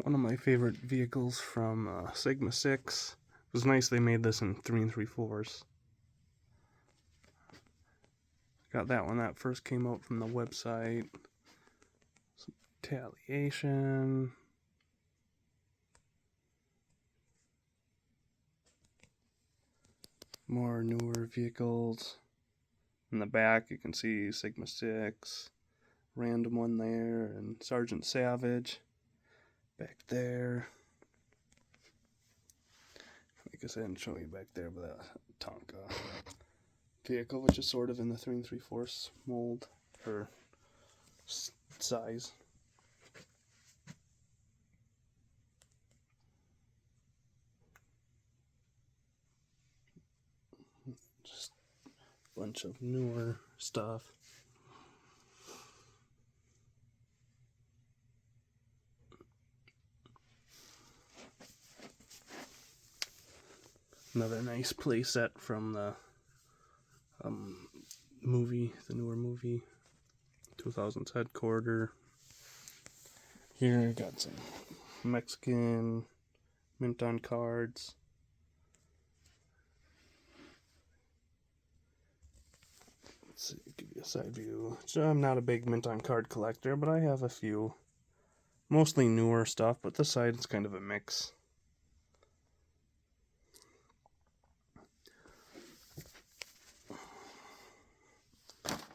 One of my favorite vehicles from Sigma 6. It was nice they made this in 3 3/4. Got that when that first came out from the website. Some Retaliation. More newer vehicles. In the back you can see Sigma 6. Random one there, and Sergeant Savage. Back there. I guess I didn't show you back there, but that Tonka vehicle, which is sort of in the 3 3/4 mold or size. Just a bunch of newer stuff. Another nice playset from the movie, the newer movie, 2000's Headquarter. Here I got some Mexican mint on cards. Let's see, give you a side view. So I'm not a big mint on card collector, but I have a few. Mostly newer stuff, but this side is kind of a mix.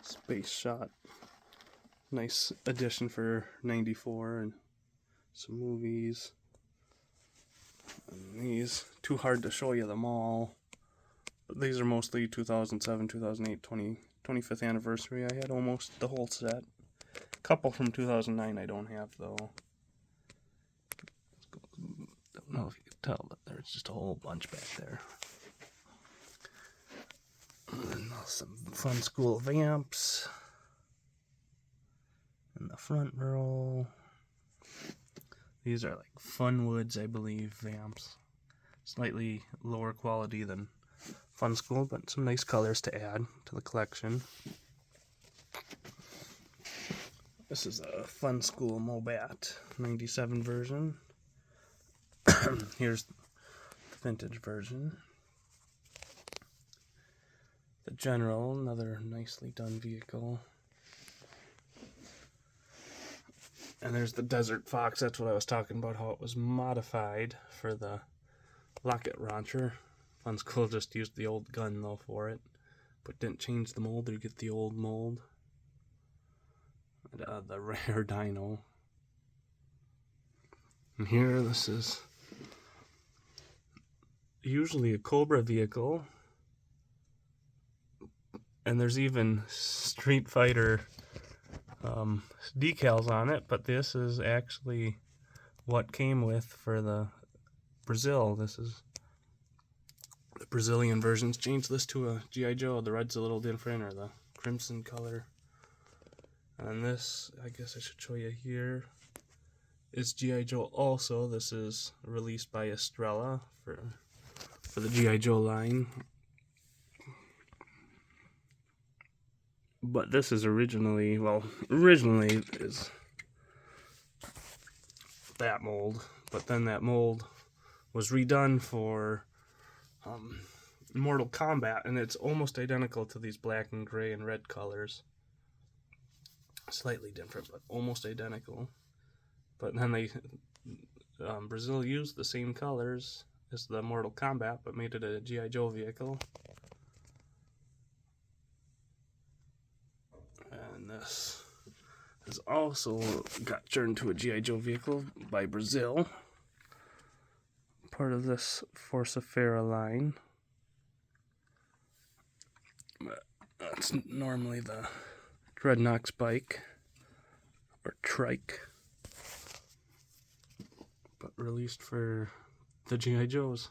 Space Shot. Nice addition for 94 and some movies. And these, too hard to show you them all. But these are mostly 2007, 2008, 2012 25th anniversary. I had almost the whole set. A couple from 2009 I don't have, though. Don't know if you can tell, but there's just a whole bunch back there. And some Fun School Vamps in the front row. These are like Funwoods, I believe, Vamps. Slightly lower quality than Fun School, but some nice colors to add to the collection. This is a Fun School Mobat 97 version. Here's the vintage version. The General, another nicely done vehicle. And there's the Desert Fox. That's what I was talking about, how it was modified for the rocket launcher. Fun School just used the old gun, though, for it. But didn't change the mold. You get the old mold. And, the rare dino. And here, this is usually a Cobra vehicle. And there's even Street Fighter decals on it, but this is actually what came with for the Brazil. This is the Brazilian versions. Changed this to a G.I. Joe. The red's a little different, or the crimson color. And this, I guess I should show you here, is G.I. Joe also. This is released by Estrella for the G.I. Joe line. But this is originally is that mold, but then that mold was redone for Mortal Kombat, and it's almost identical to these black and gray and red colors. Slightly different, but almost identical. But then they Brazil used the same colors as the Mortal Kombat, but made it a G.I. Joe vehicle. And this has also got turned to a G.I. Joe vehicle by Brazil. Part of this Força Ferra line. But that's normally the Dreadnoks bike, or trike, but released for the G.I. Joes.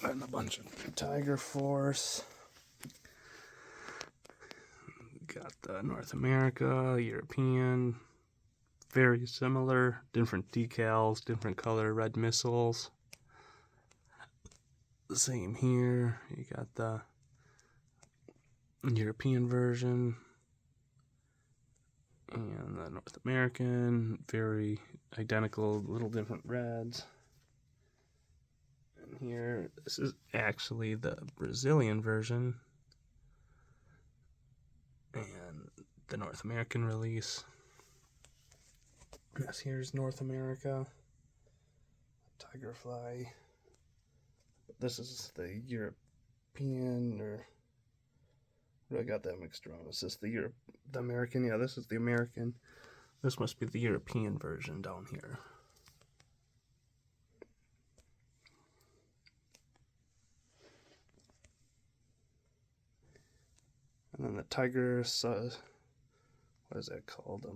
And a bunch of Tiger Force. Got the North America, European, very similar, different decals, different color, red missiles. The same here. You got the European version and the North American, very identical, little different reds. And here, this is actually the Brazilian version and the North American release. Yes, here's North America, Tigerfly. This is the European, or I got that mixed around. Is this the American? Yeah, this is the American. This must be the European version down here. And then the Tiger, what is that called?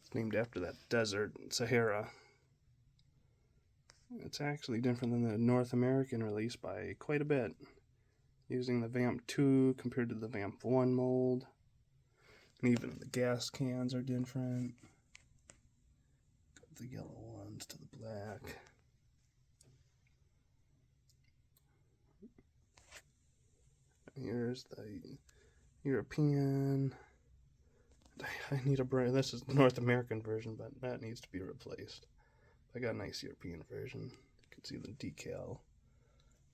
It's named after that desert, Sahara. It's actually different than the North American release by quite a bit. Using the Vamp 2 compared to the Vamp 1 mold. And even the gas cans are different. Got the yellow ones to the black. Here's the European. I need a brand. This is the North American version, but that needs to be replaced. I got a nice European version. You can see the decal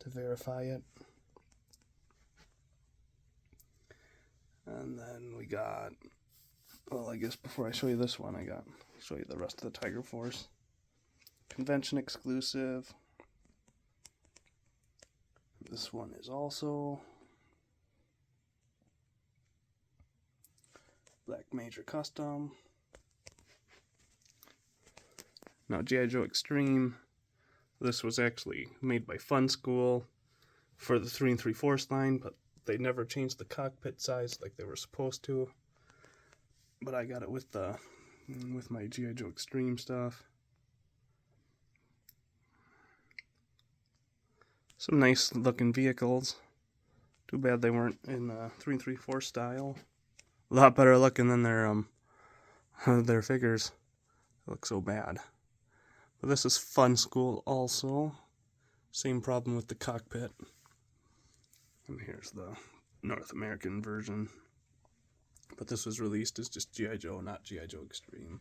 to verify it. And then we got, well, I guess before I show you this one, I'll show you the rest of the Tiger Force. Convention exclusive. This one is also Black Major Custom. Now G.I. Joe Extreme. This was actually made by Fun School for the 3 3/4 line, but they never changed the cockpit size like they were supposed to. But I got it with my G.I. Joe Extreme stuff. Some nice looking vehicles. Too bad they weren't in 3 3/4 style. A lot better looking than their figures. They look so bad. But this is Fun School also. Same problem with the cockpit. And here's the North American version. But this was released as just G.I. Joe, not G.I. Joe Extreme.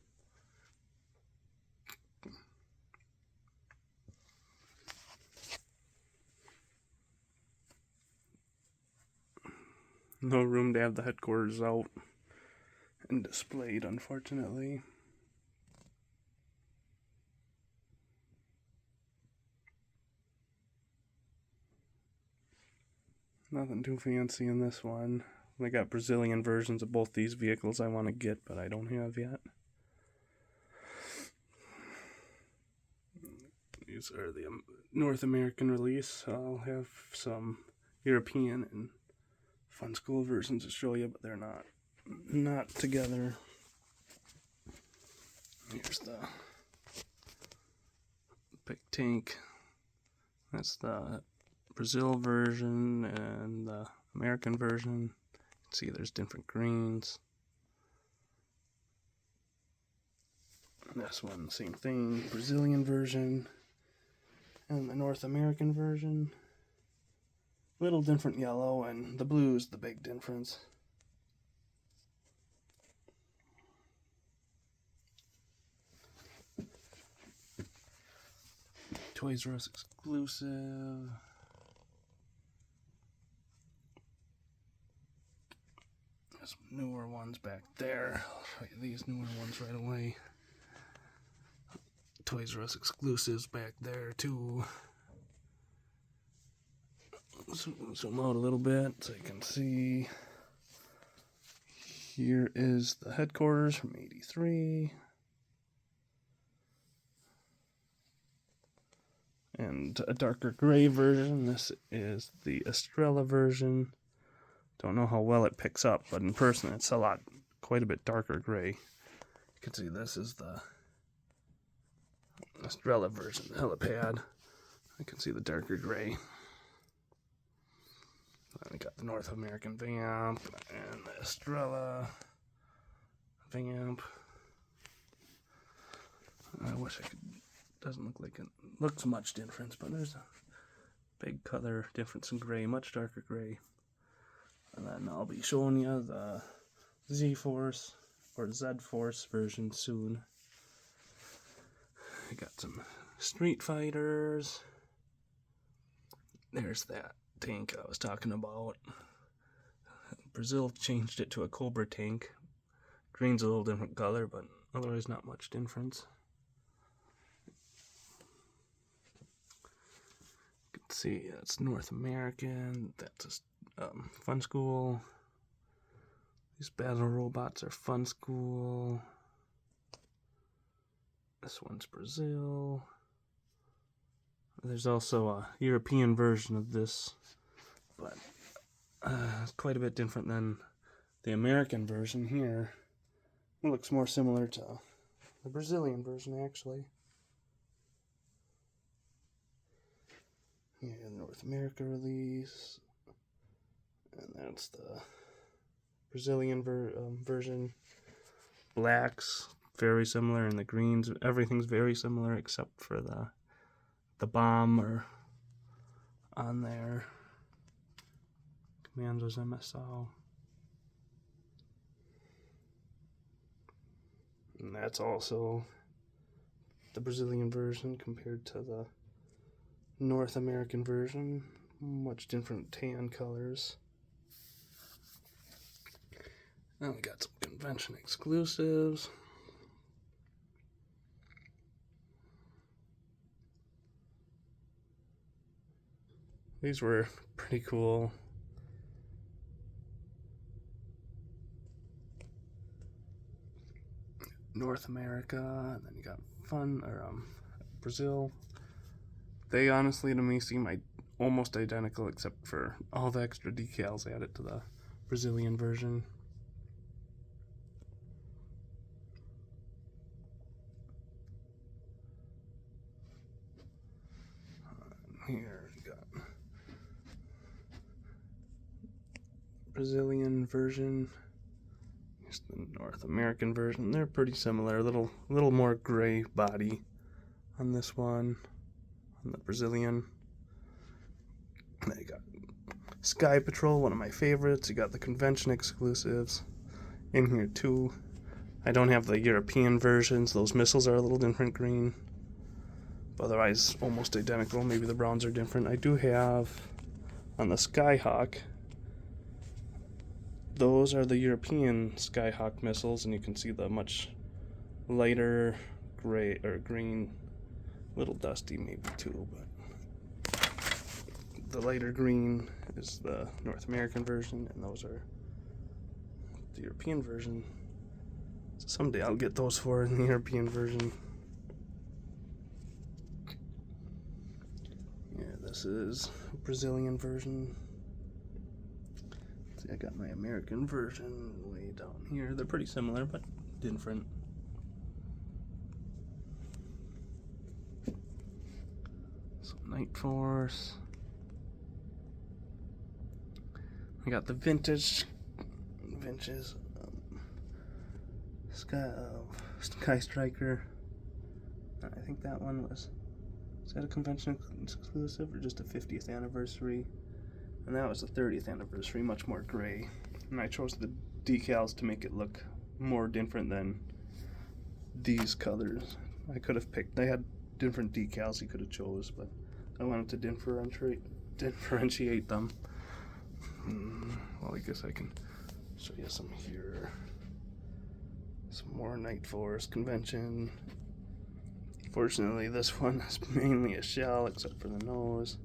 No room to have the headquarters out and displayed, unfortunately. Nothing too fancy in this one. They got Brazilian versions of both these vehicles I want to get, but I don't have yet. These are the North American release. I'll have some European and Fun School versions to show you, but they're not together. Here's the big tank. That's the Brazil version and the American version. You can see there's different greens. This one, same thing, Brazilian version and the North American version. Little different yellow, and the blue is the big difference. Toys R Us exclusive. There's some newer ones back there. I'll show you these newer ones right away. Toys R Us exclusives back there too. Zoom out a little bit so you can see. Here is the headquarters from '83. And a darker gray version. This is the Estrella version. Don't know how well it picks up, but in person it's quite a bit darker gray. You can see this is the Estrella version, the helipad. I can see the darker gray. Then we got the North American Vamp and the Estrella Vamp. I wish I could. Doesn't look like it looks much difference, but there's a big color difference in gray, much darker gray. And then I'll be showing you the Z-Force or Z-Force version soon. I got some Street Fighters. There's that tank I was talking about. Brazil changed it to a Cobra tank. Green's a little different color, but otherwise not much difference. You can see that's North American. That's Fun School. These battle robots are Fun School. This one's Brazil. There's also a European version of this, but it's quite a bit different than the American version here. It looks more similar to the Brazilian version, actually. Yeah, North America release. And that's the Brazilian version. Blacks, very similar, and the greens, everything's very similar except for the bomb or on there. Commandos MSO. And that's also the Brazilian version compared to the North American version. Much different tan colors. Now we got some convention exclusives. These were pretty cool. North America, and then you got Brazil. They honestly to me seem almost identical except for all the extra decals added to the Brazilian version. Here we got Brazilian version. Here's the North American version. They're pretty similar. A little more gray body on this one, on the Brazilian. Then you got Sky Patrol, one of my favorites. You got the convention exclusives in here too. I don't have the European versions. Those missiles are a little different green. Otherwise, almost identical. Maybe the browns are different. I do have on the Skyhawk. Those are the European Skyhawk missiles, and you can see the much lighter gray or green, a little dusty maybe too, but the lighter green is the North American version, and those are the European version. So someday I'll get those for in the European version. Yeah, this is Brazilian version. See, I got my American version way down here. They're pretty similar, but different. So Night Force. I got the vintage Sky Striker. I think that one was. Is that a convention exclusive or just a 50th anniversary? And that was the 30th anniversary, much more gray. And I chose the decals to make it look more different than these colors. I could have picked, they had different decals you could have chose, but I wanted to differentiate them. Well, I guess I can show you some here. Some more Night Force convention. Fortunately, this one is mainly a shell except for the nose.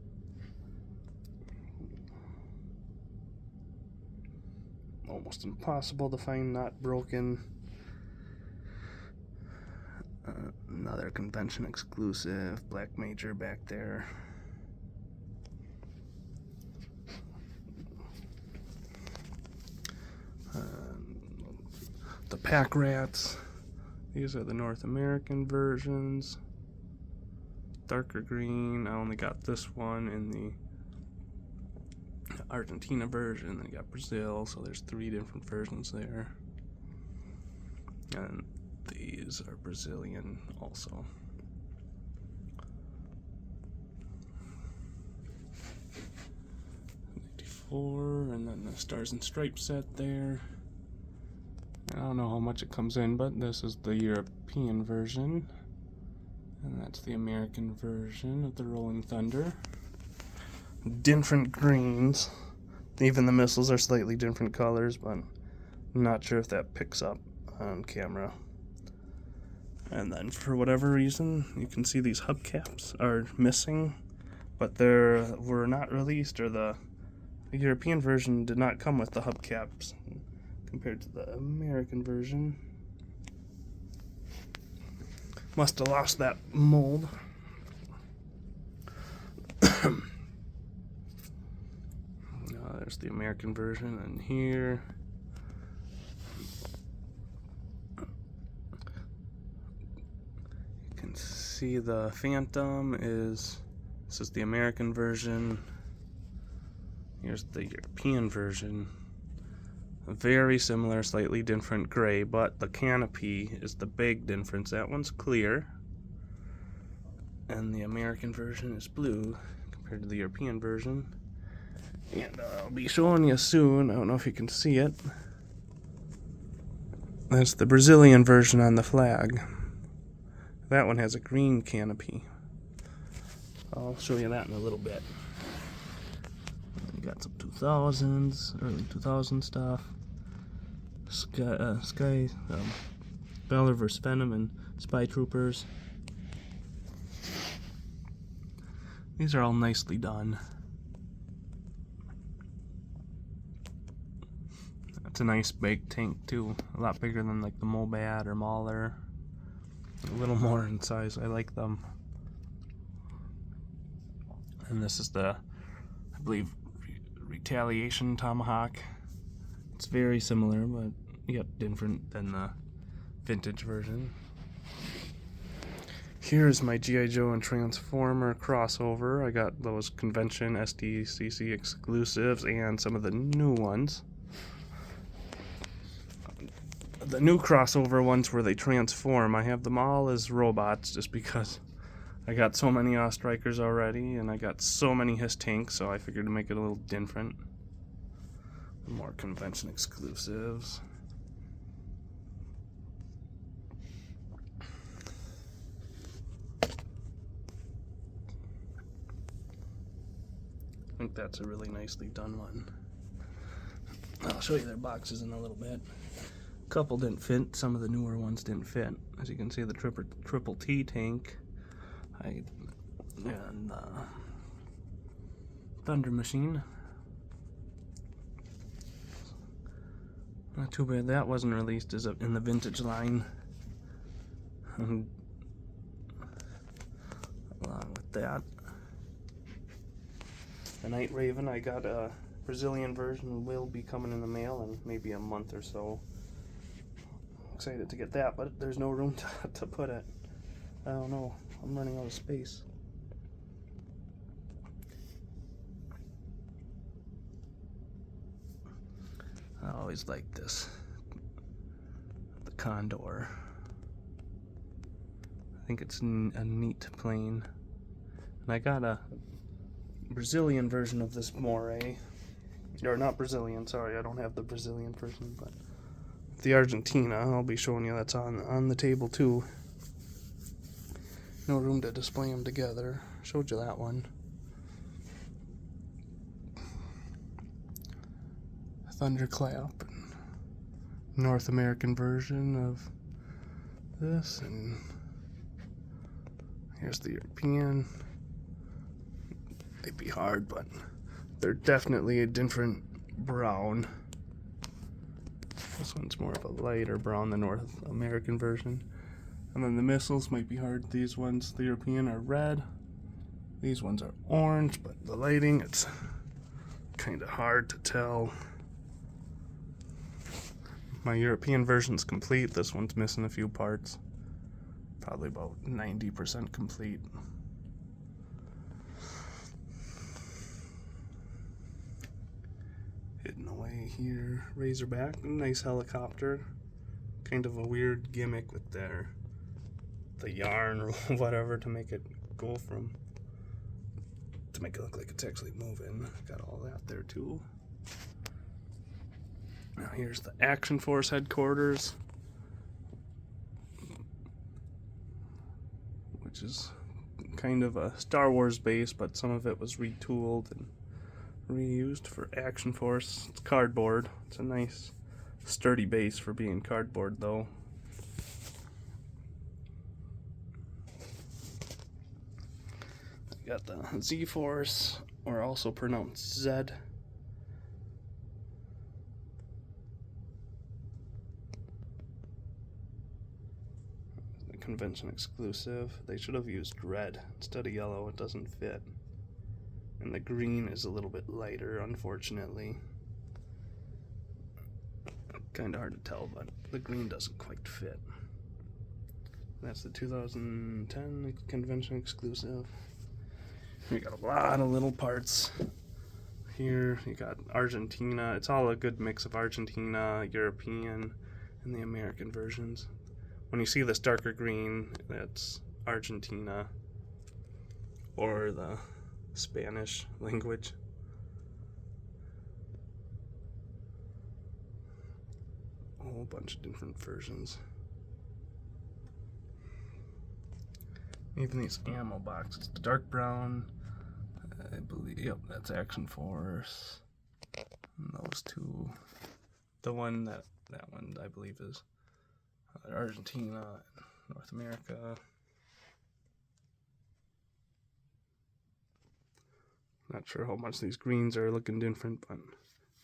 Almost impossible to find not broken. Another convention exclusive, Black Major back there. The Pack Rats. These are the North American versions. Darker green. I only got this one in the Argentina version. Then you got Brazil, so there's 3 different versions there. And these are Brazilian also. '94, and then the Stars and Stripes set there. I don't know how much it comes in, but this is the European version. And that's the American version of the Rolling Thunder. Different greens. Even the missiles are slightly different colors, but I'm not sure if that picks up on camera. And then for whatever reason, you can see these hubcaps are missing, but they were not released, or the European version did not come with the hubcaps compared to the American version. Must have lost that mold. There's the American version, and here you can see the Phantom this is the American version. Here's the European version. Very similar, slightly different gray, but the canopy is the big difference. That one's clear, and the American version is blue compared to the European version. And I'll be showing you soon. I don't know if you can see it. That's the Brazilian version on the flag. That one has a green canopy. I'll show you that in a little bit. We got some 2000s, early 2000 stuff. Sky Valor vs. Venom and Spy Troopers. These are all nicely done. It's a nice big tank too, a lot bigger than like the Mobat or Mauler. A little more in size. I like them. And this is the, I believe, Retaliation Tomahawk. It's very similar, but yet different than the vintage version. Here's my G.I. Joe and Transformer crossover. I got those convention SDCC exclusives and some of the new ones. The new crossover ones where they transform, I have them all as robots just because I got so many Strikers already and I got so many Hiss tanks, so I figured to make it a little different. More convention exclusives. I think that's a really nicely done one. I'll show you their boxes in a little bit. A couple didn't fit, some of the newer ones didn't fit. As you can see, the triple T tank and Thunder Machine. Not too bad that wasn't released as in the vintage line. And along with that, the Night Raven, I got a Brazilian version, will be coming in the mail in maybe a month or so. Excited to get that, but there's no room to put it. I don't know, I'm running out of space. I always like this, the Condor. I think it's a neat plane. And I got a Brazilian version of this Moray. Or not Brazilian, sorry, I don't have the Brazilian version, but the Argentina, I'll be showing you that's on the table too. No room to display them together. Showed you that one. Thunderclap, North American version of this, and here's the European. They'd be hard, but they're definitely a different brown. This one's more of a lighter brown, the North American version. And then the missiles might be hard. These ones, the European, are red. These ones are orange, but the lighting, it's kind of hard to tell. My European version's complete. This one's missing a few parts. Probably about 90% complete. Hidden away here. Razorback, nice helicopter. Kind of a weird gimmick with the yarn or whatever to make it go from, to make it look like it's actually moving. Got all that there too. Now here's the Action Force headquarters, which is kind of a Star Wars base, but some of it was retooled and reused for Action Force. It's cardboard. It's a nice sturdy base for being cardboard though. Got the Z-Force, or also pronounced Zed. The convention exclusive. They should have used red instead of yellow. It doesn't fit. And the green is a little bit lighter, unfortunately. Kind of hard to tell, but the green doesn't quite fit. That's the 2010 convention exclusive. You got a lot of little parts here. You got Argentina. It's all a good mix of Argentina, European, and the American versions. When you see this darker green, that's Argentina or the Spanish language. A whole bunch of different versions. Even these ammo boxes. The dark brown, I believe, yep, that's Action Force. And those two. The one, that one I believe is Argentina and North America. Not sure how much these greens are looking different, but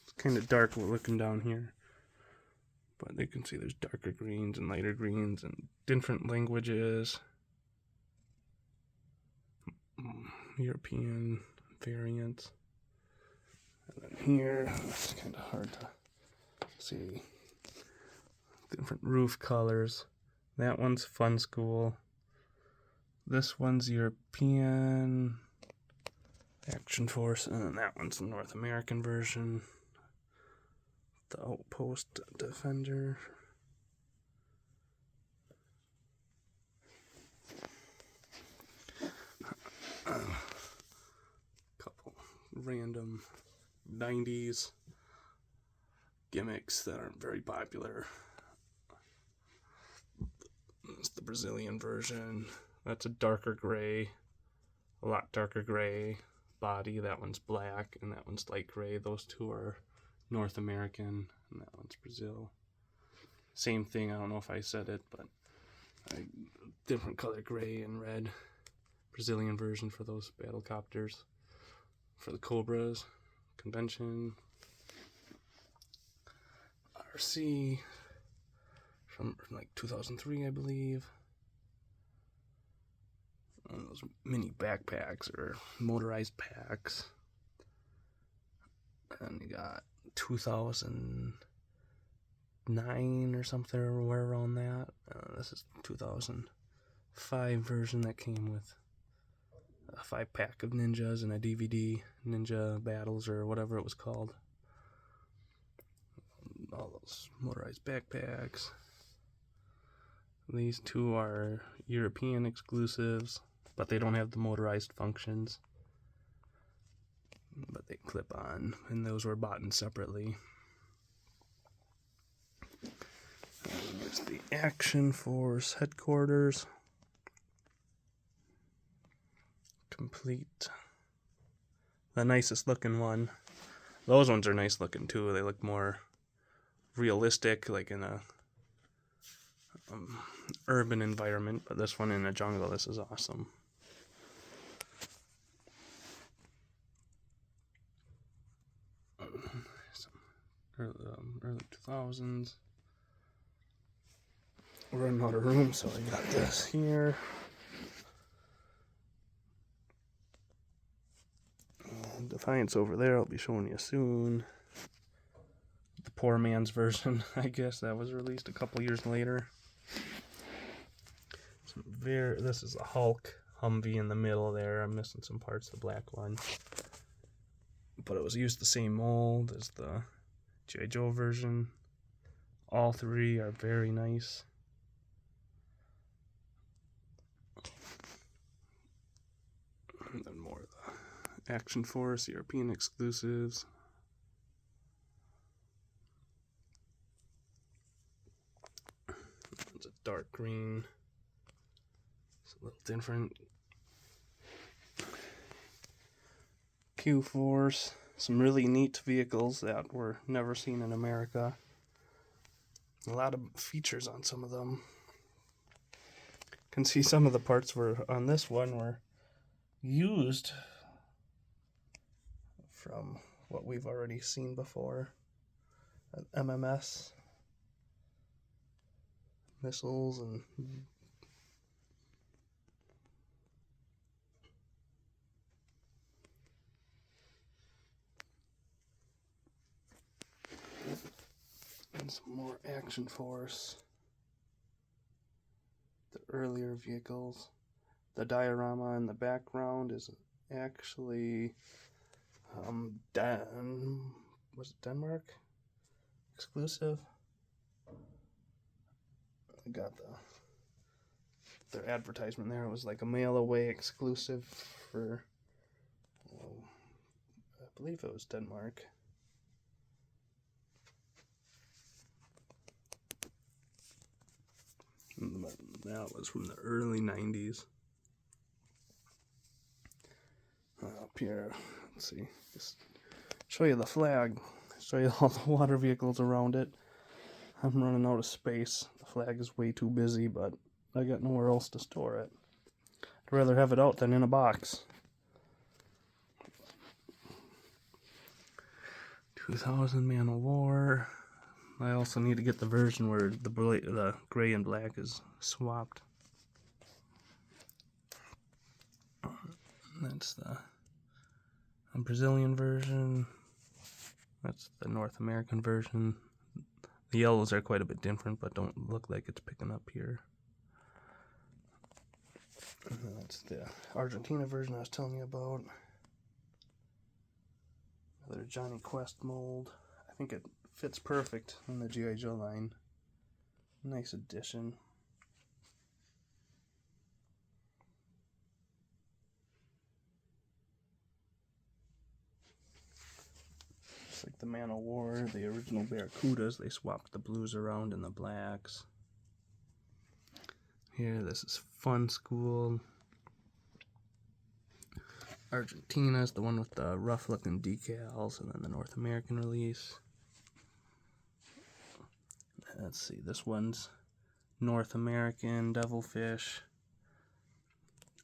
it's kind of dark looking down here. But you can see there's darker greens and lighter greens and different languages. European, variants. And then here, it's kind of hard to see. Different roof colors. That one's Fun School. This one's European Action Force, and then that one's the North American version. The Outpost Defender. Couple random 90s gimmicks that aren't very popular. It's the Brazilian version. That's a darker gray, a lot darker gray body. That one's black, and that one's light gray. Those two are North American, and that one's Brazil. Same thing, I don't know if I said it, but different color gray and red. Brazilian version for those battle copters. For the Cobras, Convention, RC, from like 2003, I believe. And those mini backpacks or motorized packs. And you got 2009 or something, or where around that. This is 2005 version that came with a 5-pack of ninjas and a DVD, Ninja Battles or whatever it was called. All those motorized backpacks. These two are European exclusives, but they don't have the motorized functions. But they clip on, and those were bought in separately. And here's the Action Force headquarters. Complete. The nicest looking one. Those ones are nice looking too. They look more realistic, like in a urban environment, but this one in a jungle, this is awesome. Early 2000s. We're running out of room, so I got this here. And Defiance over there, I'll be showing you soon. The poor man's version, I guess, that was released a couple years later. This is a Hulk Humvee in the middle there. I'm missing some parts of the black one. But it was used the same mold as the G.I. Joe version. All three are very nice. And then more of the Action Force, European exclusives. It's a dark green. It's a little different. Q-Force. Some really neat vehicles that were never seen in America. A lot of features on some of them. You can see some of the parts were on this one were used from what we've already seen before. MMS missiles and some more Action Force. The earlier vehicles. The diorama in the background is actually was it Denmark exclusive? I got their advertisement there. It was like a mail away exclusive for I believe it was Denmark. That was from the early 90s. Up here, let's see, just show you the flag, show you all the water vehicles around it. I'm running out of space. The flag is way too busy, but I got nowhere else to store it. I'd rather have it out than in a box. 2000 Man of War. I also need to get the version where the gray and black is swapped. That's the A Brazilian version. That's the North American version. The yellows are quite a bit different, but don't look like it's picking up here. And that's the Argentina version I was telling you about. Another Johnny Quest mold. I think it fits perfect in the G.I. Joe line. Nice addition. It's like the Man of War, the original Barracudas. They swapped the blues around and the blacks. Here, this is Fun School. Argentina is the one with the rough looking decals, and then the North American release. Let's see, this one's North American Devilfish.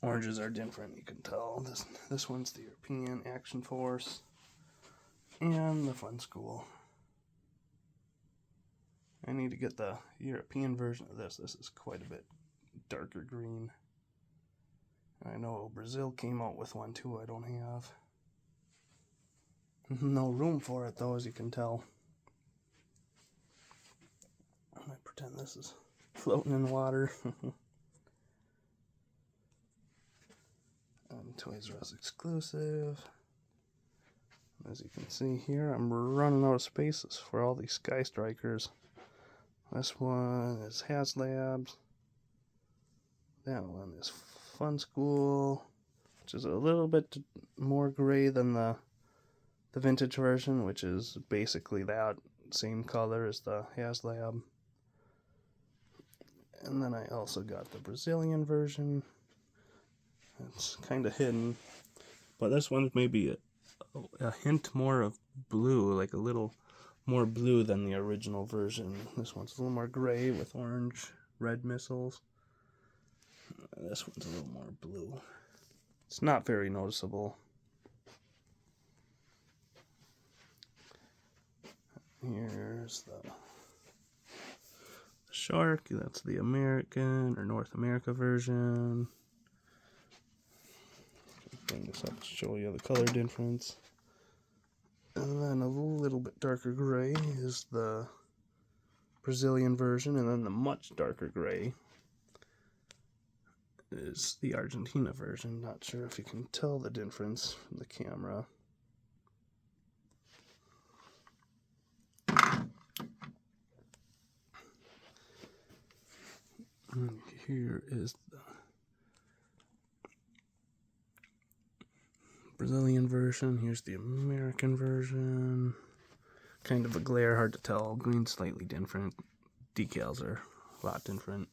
Oranges are different, you can tell. This one's the European Action Force and the Fun School. I need to get the European version of this. This is quite a bit darker green. I know Brazil came out with one too I don't have. No room for it though, as you can tell. I pretend this is floating in water. Toys R Us exclusive. As you can see here, I'm running out of spaces for all these Sky Strikers. This one is HasLabs. That one is Fun School, which is a little bit more gray than the vintage version, which is basically that same color as the HasLab. And then I also got the Brazilian version. It's kind of hidden, but this one's maybe a hint more of blue, like a little more blue than the original version. This one's a little more gray with orange, red missiles. This one's a little more blue. It's not very noticeable. Here's the shark. That's the American or North America version. Bring this up to show you the color difference. And then a little bit darker gray is the Brazilian version, and then the much darker gray is the Argentina version. Not sure if you can tell the difference from the camera. And here is the Brazilian version. Here's the American version. Kind of a glare, hard to tell. Green's slightly different. Decals are a lot different.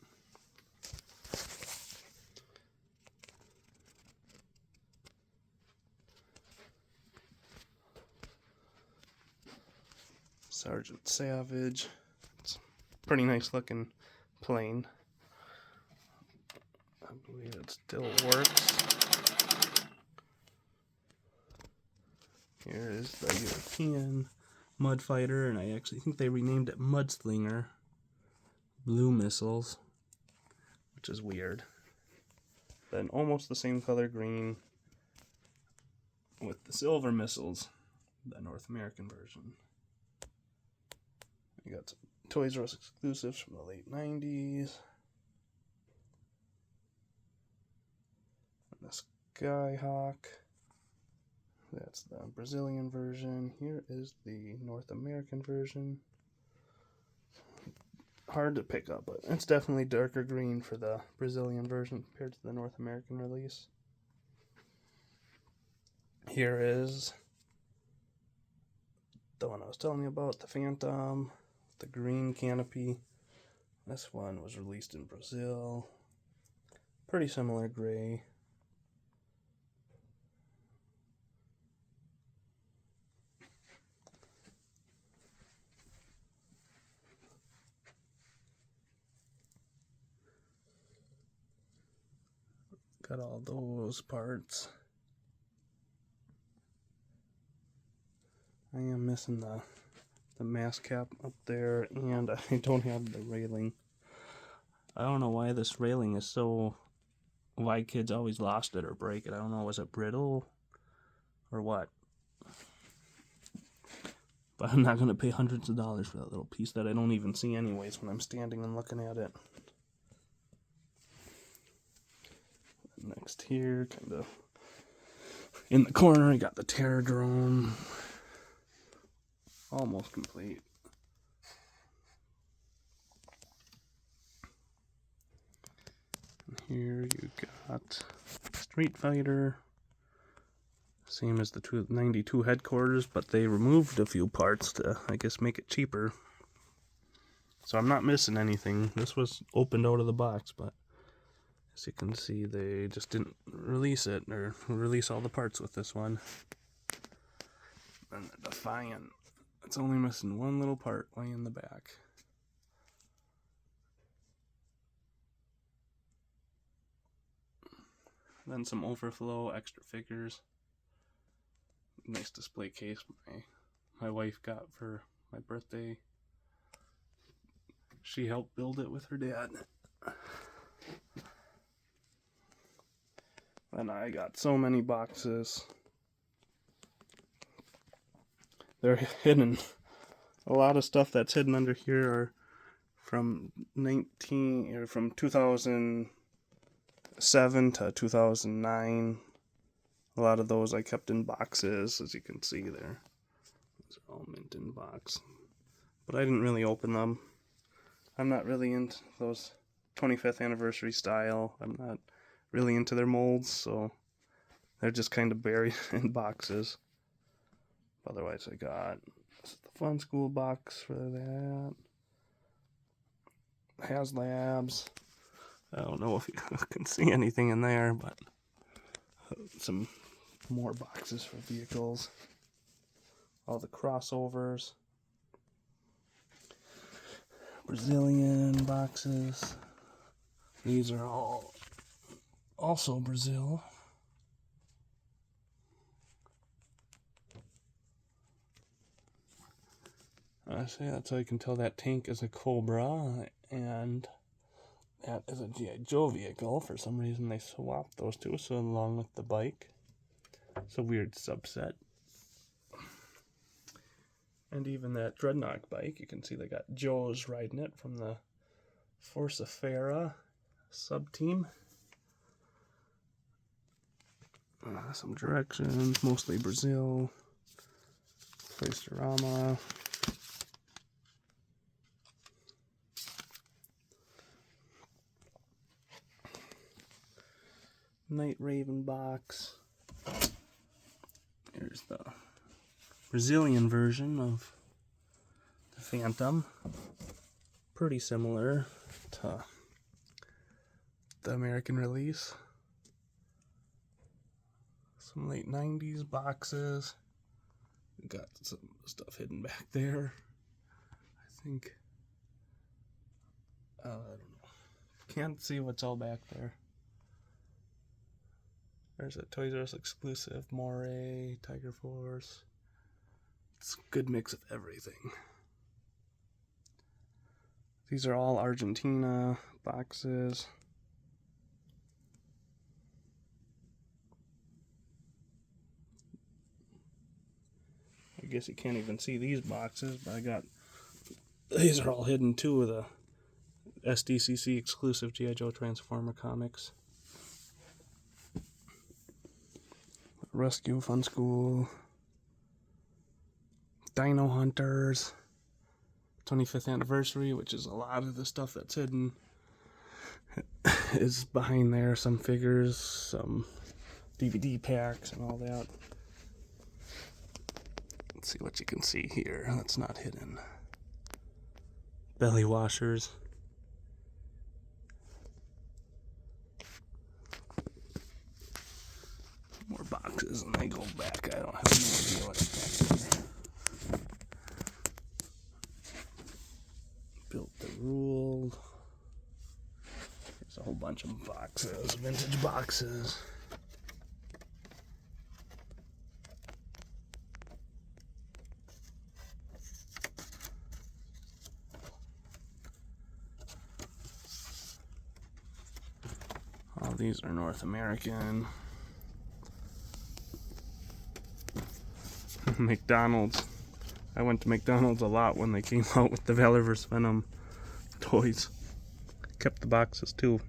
Sergeant Savage. It's a pretty nice looking plane. I believe it still works. Here is the European Mud Fighter, and I actually think they renamed it Mudslinger. Blue missiles, which is weird. Then almost the same color green with the silver missiles, the North American version. We got some Toys R Us exclusives from the late 90s. And the Skyhawk. That's the Brazilian version. Here is the North American version. Hard to pick up, but it's definitely darker green for the Brazilian version compared to the North American release. Here is the one I was telling you about, the Phantom, the green canopy. This one was released in Brazil. Pretty similar gray. Got all those parts. I am missing the mask cap up there, and I don't have the railing. I don't know why this railing is so... why kids always lost it or break it. I don't know, was it brittle or what? But I'm not going to pay hundreds of dollars for that little piece that I don't even see anyways when I'm standing and looking at it. Next here, kind of in the corner, I got the Terror Drone. Almost complete. And here you got Street Fighter. Same as the 92 headquarters, but they removed a few parts to, I guess, make it cheaper. So I'm not missing anything. This was opened out of the box, but as you can see, they just didn't release it, or release all the parts with this one. And the Defiant, it's only missing one little part way in the back. Then some Overflow extra figures. Nice display case my wife got for my birthday. She helped build it with her dad. And I got so many boxes. They're hidden. A lot of stuff that's hidden under here are from 2007 to 2009. A lot of those I kept in boxes, as you can see there. Those are all mint in box. But I didn't really open them. I'm not really into those 25th anniversary style. I'm not really into their molds, so they're just kind of buried in boxes. Otherwise, I got the Fun School box for that. HasLabs. I don't know if you can see anything in there, but some more boxes for vehicles. All the crossovers. Brazilian boxes. These are all also Brazil. See, that's how you can tell that tank is a Cobra and that is a G.I. Joe vehicle. For some reason they swapped those two, so along with the bike. It's a weird subset. And even that Dreadnought bike, you can see they got Joe's riding it from the Força Ferrera sub-team. Some directions, mostly Brazil. Placerama. Night Raven box. Here's the Brazilian version of the Phantom. Pretty similar to the American release. Some late 90s boxes. Got some stuff hidden back there. I think. I don't know. Can't see what's all back there. There's a Toys R Us exclusive, Moray, Tiger Force. It's a good mix of everything. These are all Argentina boxes. I guess you can't even see these boxes, but these are all hidden too with the SDCC exclusive G.I. Joe Transformer comics. Rescue Fun School, Dino Hunters, 25th anniversary, which is a lot of the stuff that's hidden, is behind there. Some figures, some DVD packs, and all that. Let's see what you can see here. That's not hidden. Belly washers. More boxes, and they go back. I don't have no idea what's back there. Built the Rule. There's a whole bunch of boxes, vintage boxes. All these are North American. McDonald's I went to McDonald's a lot when they came out with the Valor vs. Venom toys. Kept the boxes too.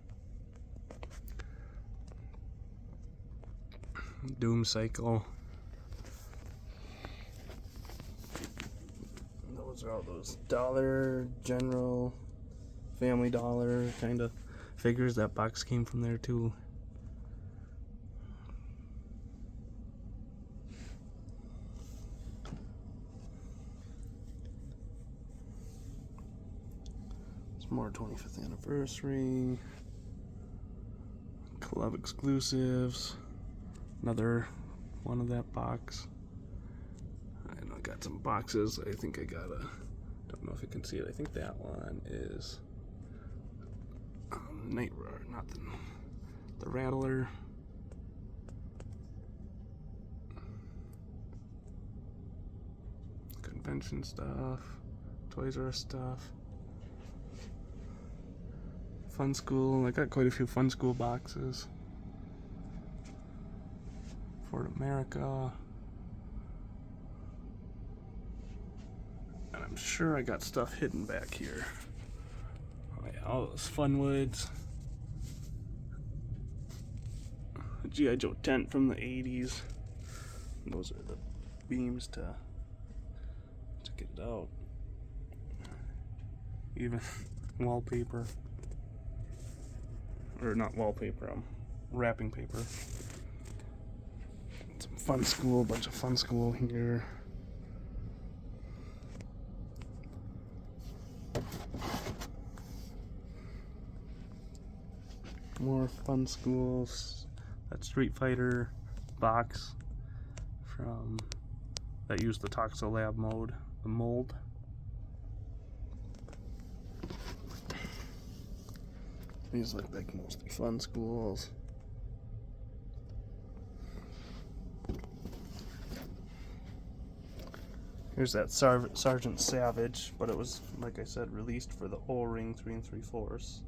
Doom Cycle. Those are all those Dollar General, Family Dollar kind of figures. That box came from there too. It's more 25th anniversary. Club exclusives. Another one of that box. I know I got some boxes. I think I got a, don't know if you can see it. I think that one is Night, not the Rattler. Convention stuff, Toys R Us stuff, Fun School. I got quite a few Fun School boxes. Fort America. And I'm sure I got stuff hidden back here. Oh yeah, all those Funwoods. The G.I. Joe tent from the 80s. Those are the beams to get it out. Even wallpaper. Or not wallpaper, wrapping paper. Some Fun School, bunch of Fun School here. More Fun Schools. That Street Fighter box from that used the Toxo Lab mode, the mold. These look like mostly Fun Schools. Here's that Sergeant Savage, but it was, like I said, released for the O-Ring 3 3/4.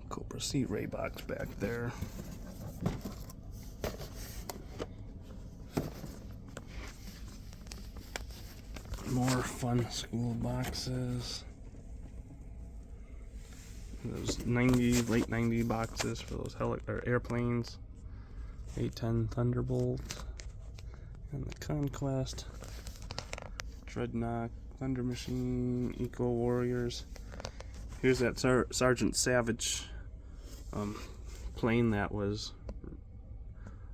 Cobra Sea Ray box back there. More Fun School boxes. Those late 90 boxes for those airplanes. A-10 Thunderbolt. And the Conquest. Dreadnought, Thunder Machine, Eco Warriors. Here's that Sergeant Savage plane that was,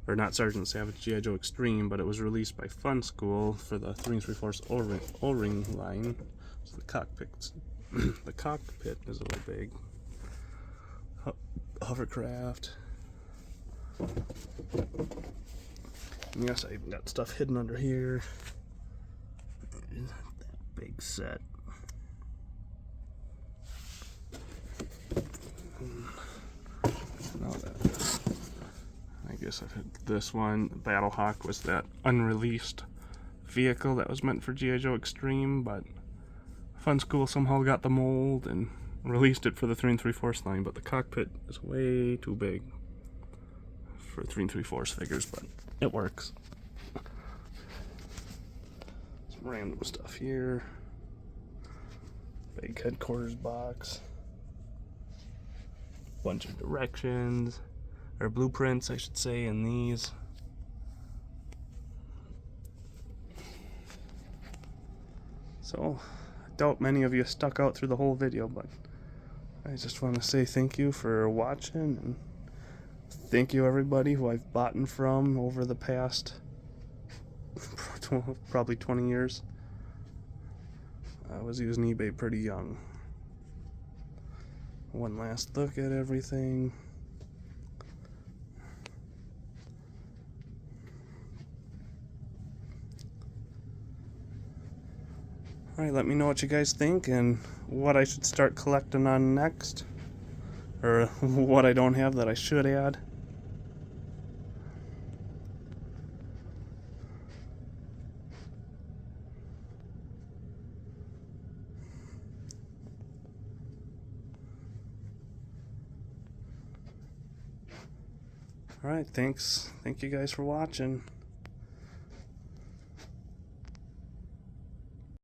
or not Sergeant Savage, G.I. Joe Extreme, but it was released by Fun School for the 3 3/4 O-Ring line. So the cockpit is a little big. Hovercraft. And yes, I even got stuff hidden under here. That big set. I guess I've had this one. Battlehawk was that unreleased vehicle that was meant for G.I. Joe Extreme, but Fun School somehow got the mold and released it for the 3 3/4 line, but the cockpit is way too big for 3 3/4 figures, but it works. Some random stuff here. Big headquarters box. Bunch of directions, or blueprints, I should say, in these. So, I doubt many of you stuck out through the whole video, but I just want to say thank you for watching, and thank you everybody who I've bought from over the past probably 20 years. I was using eBay pretty young. One last look at everything. Alright, let me know what you guys think and what I should start collecting on next, or what I don't have that I should add. Alright, thanks. Thank you guys for watching.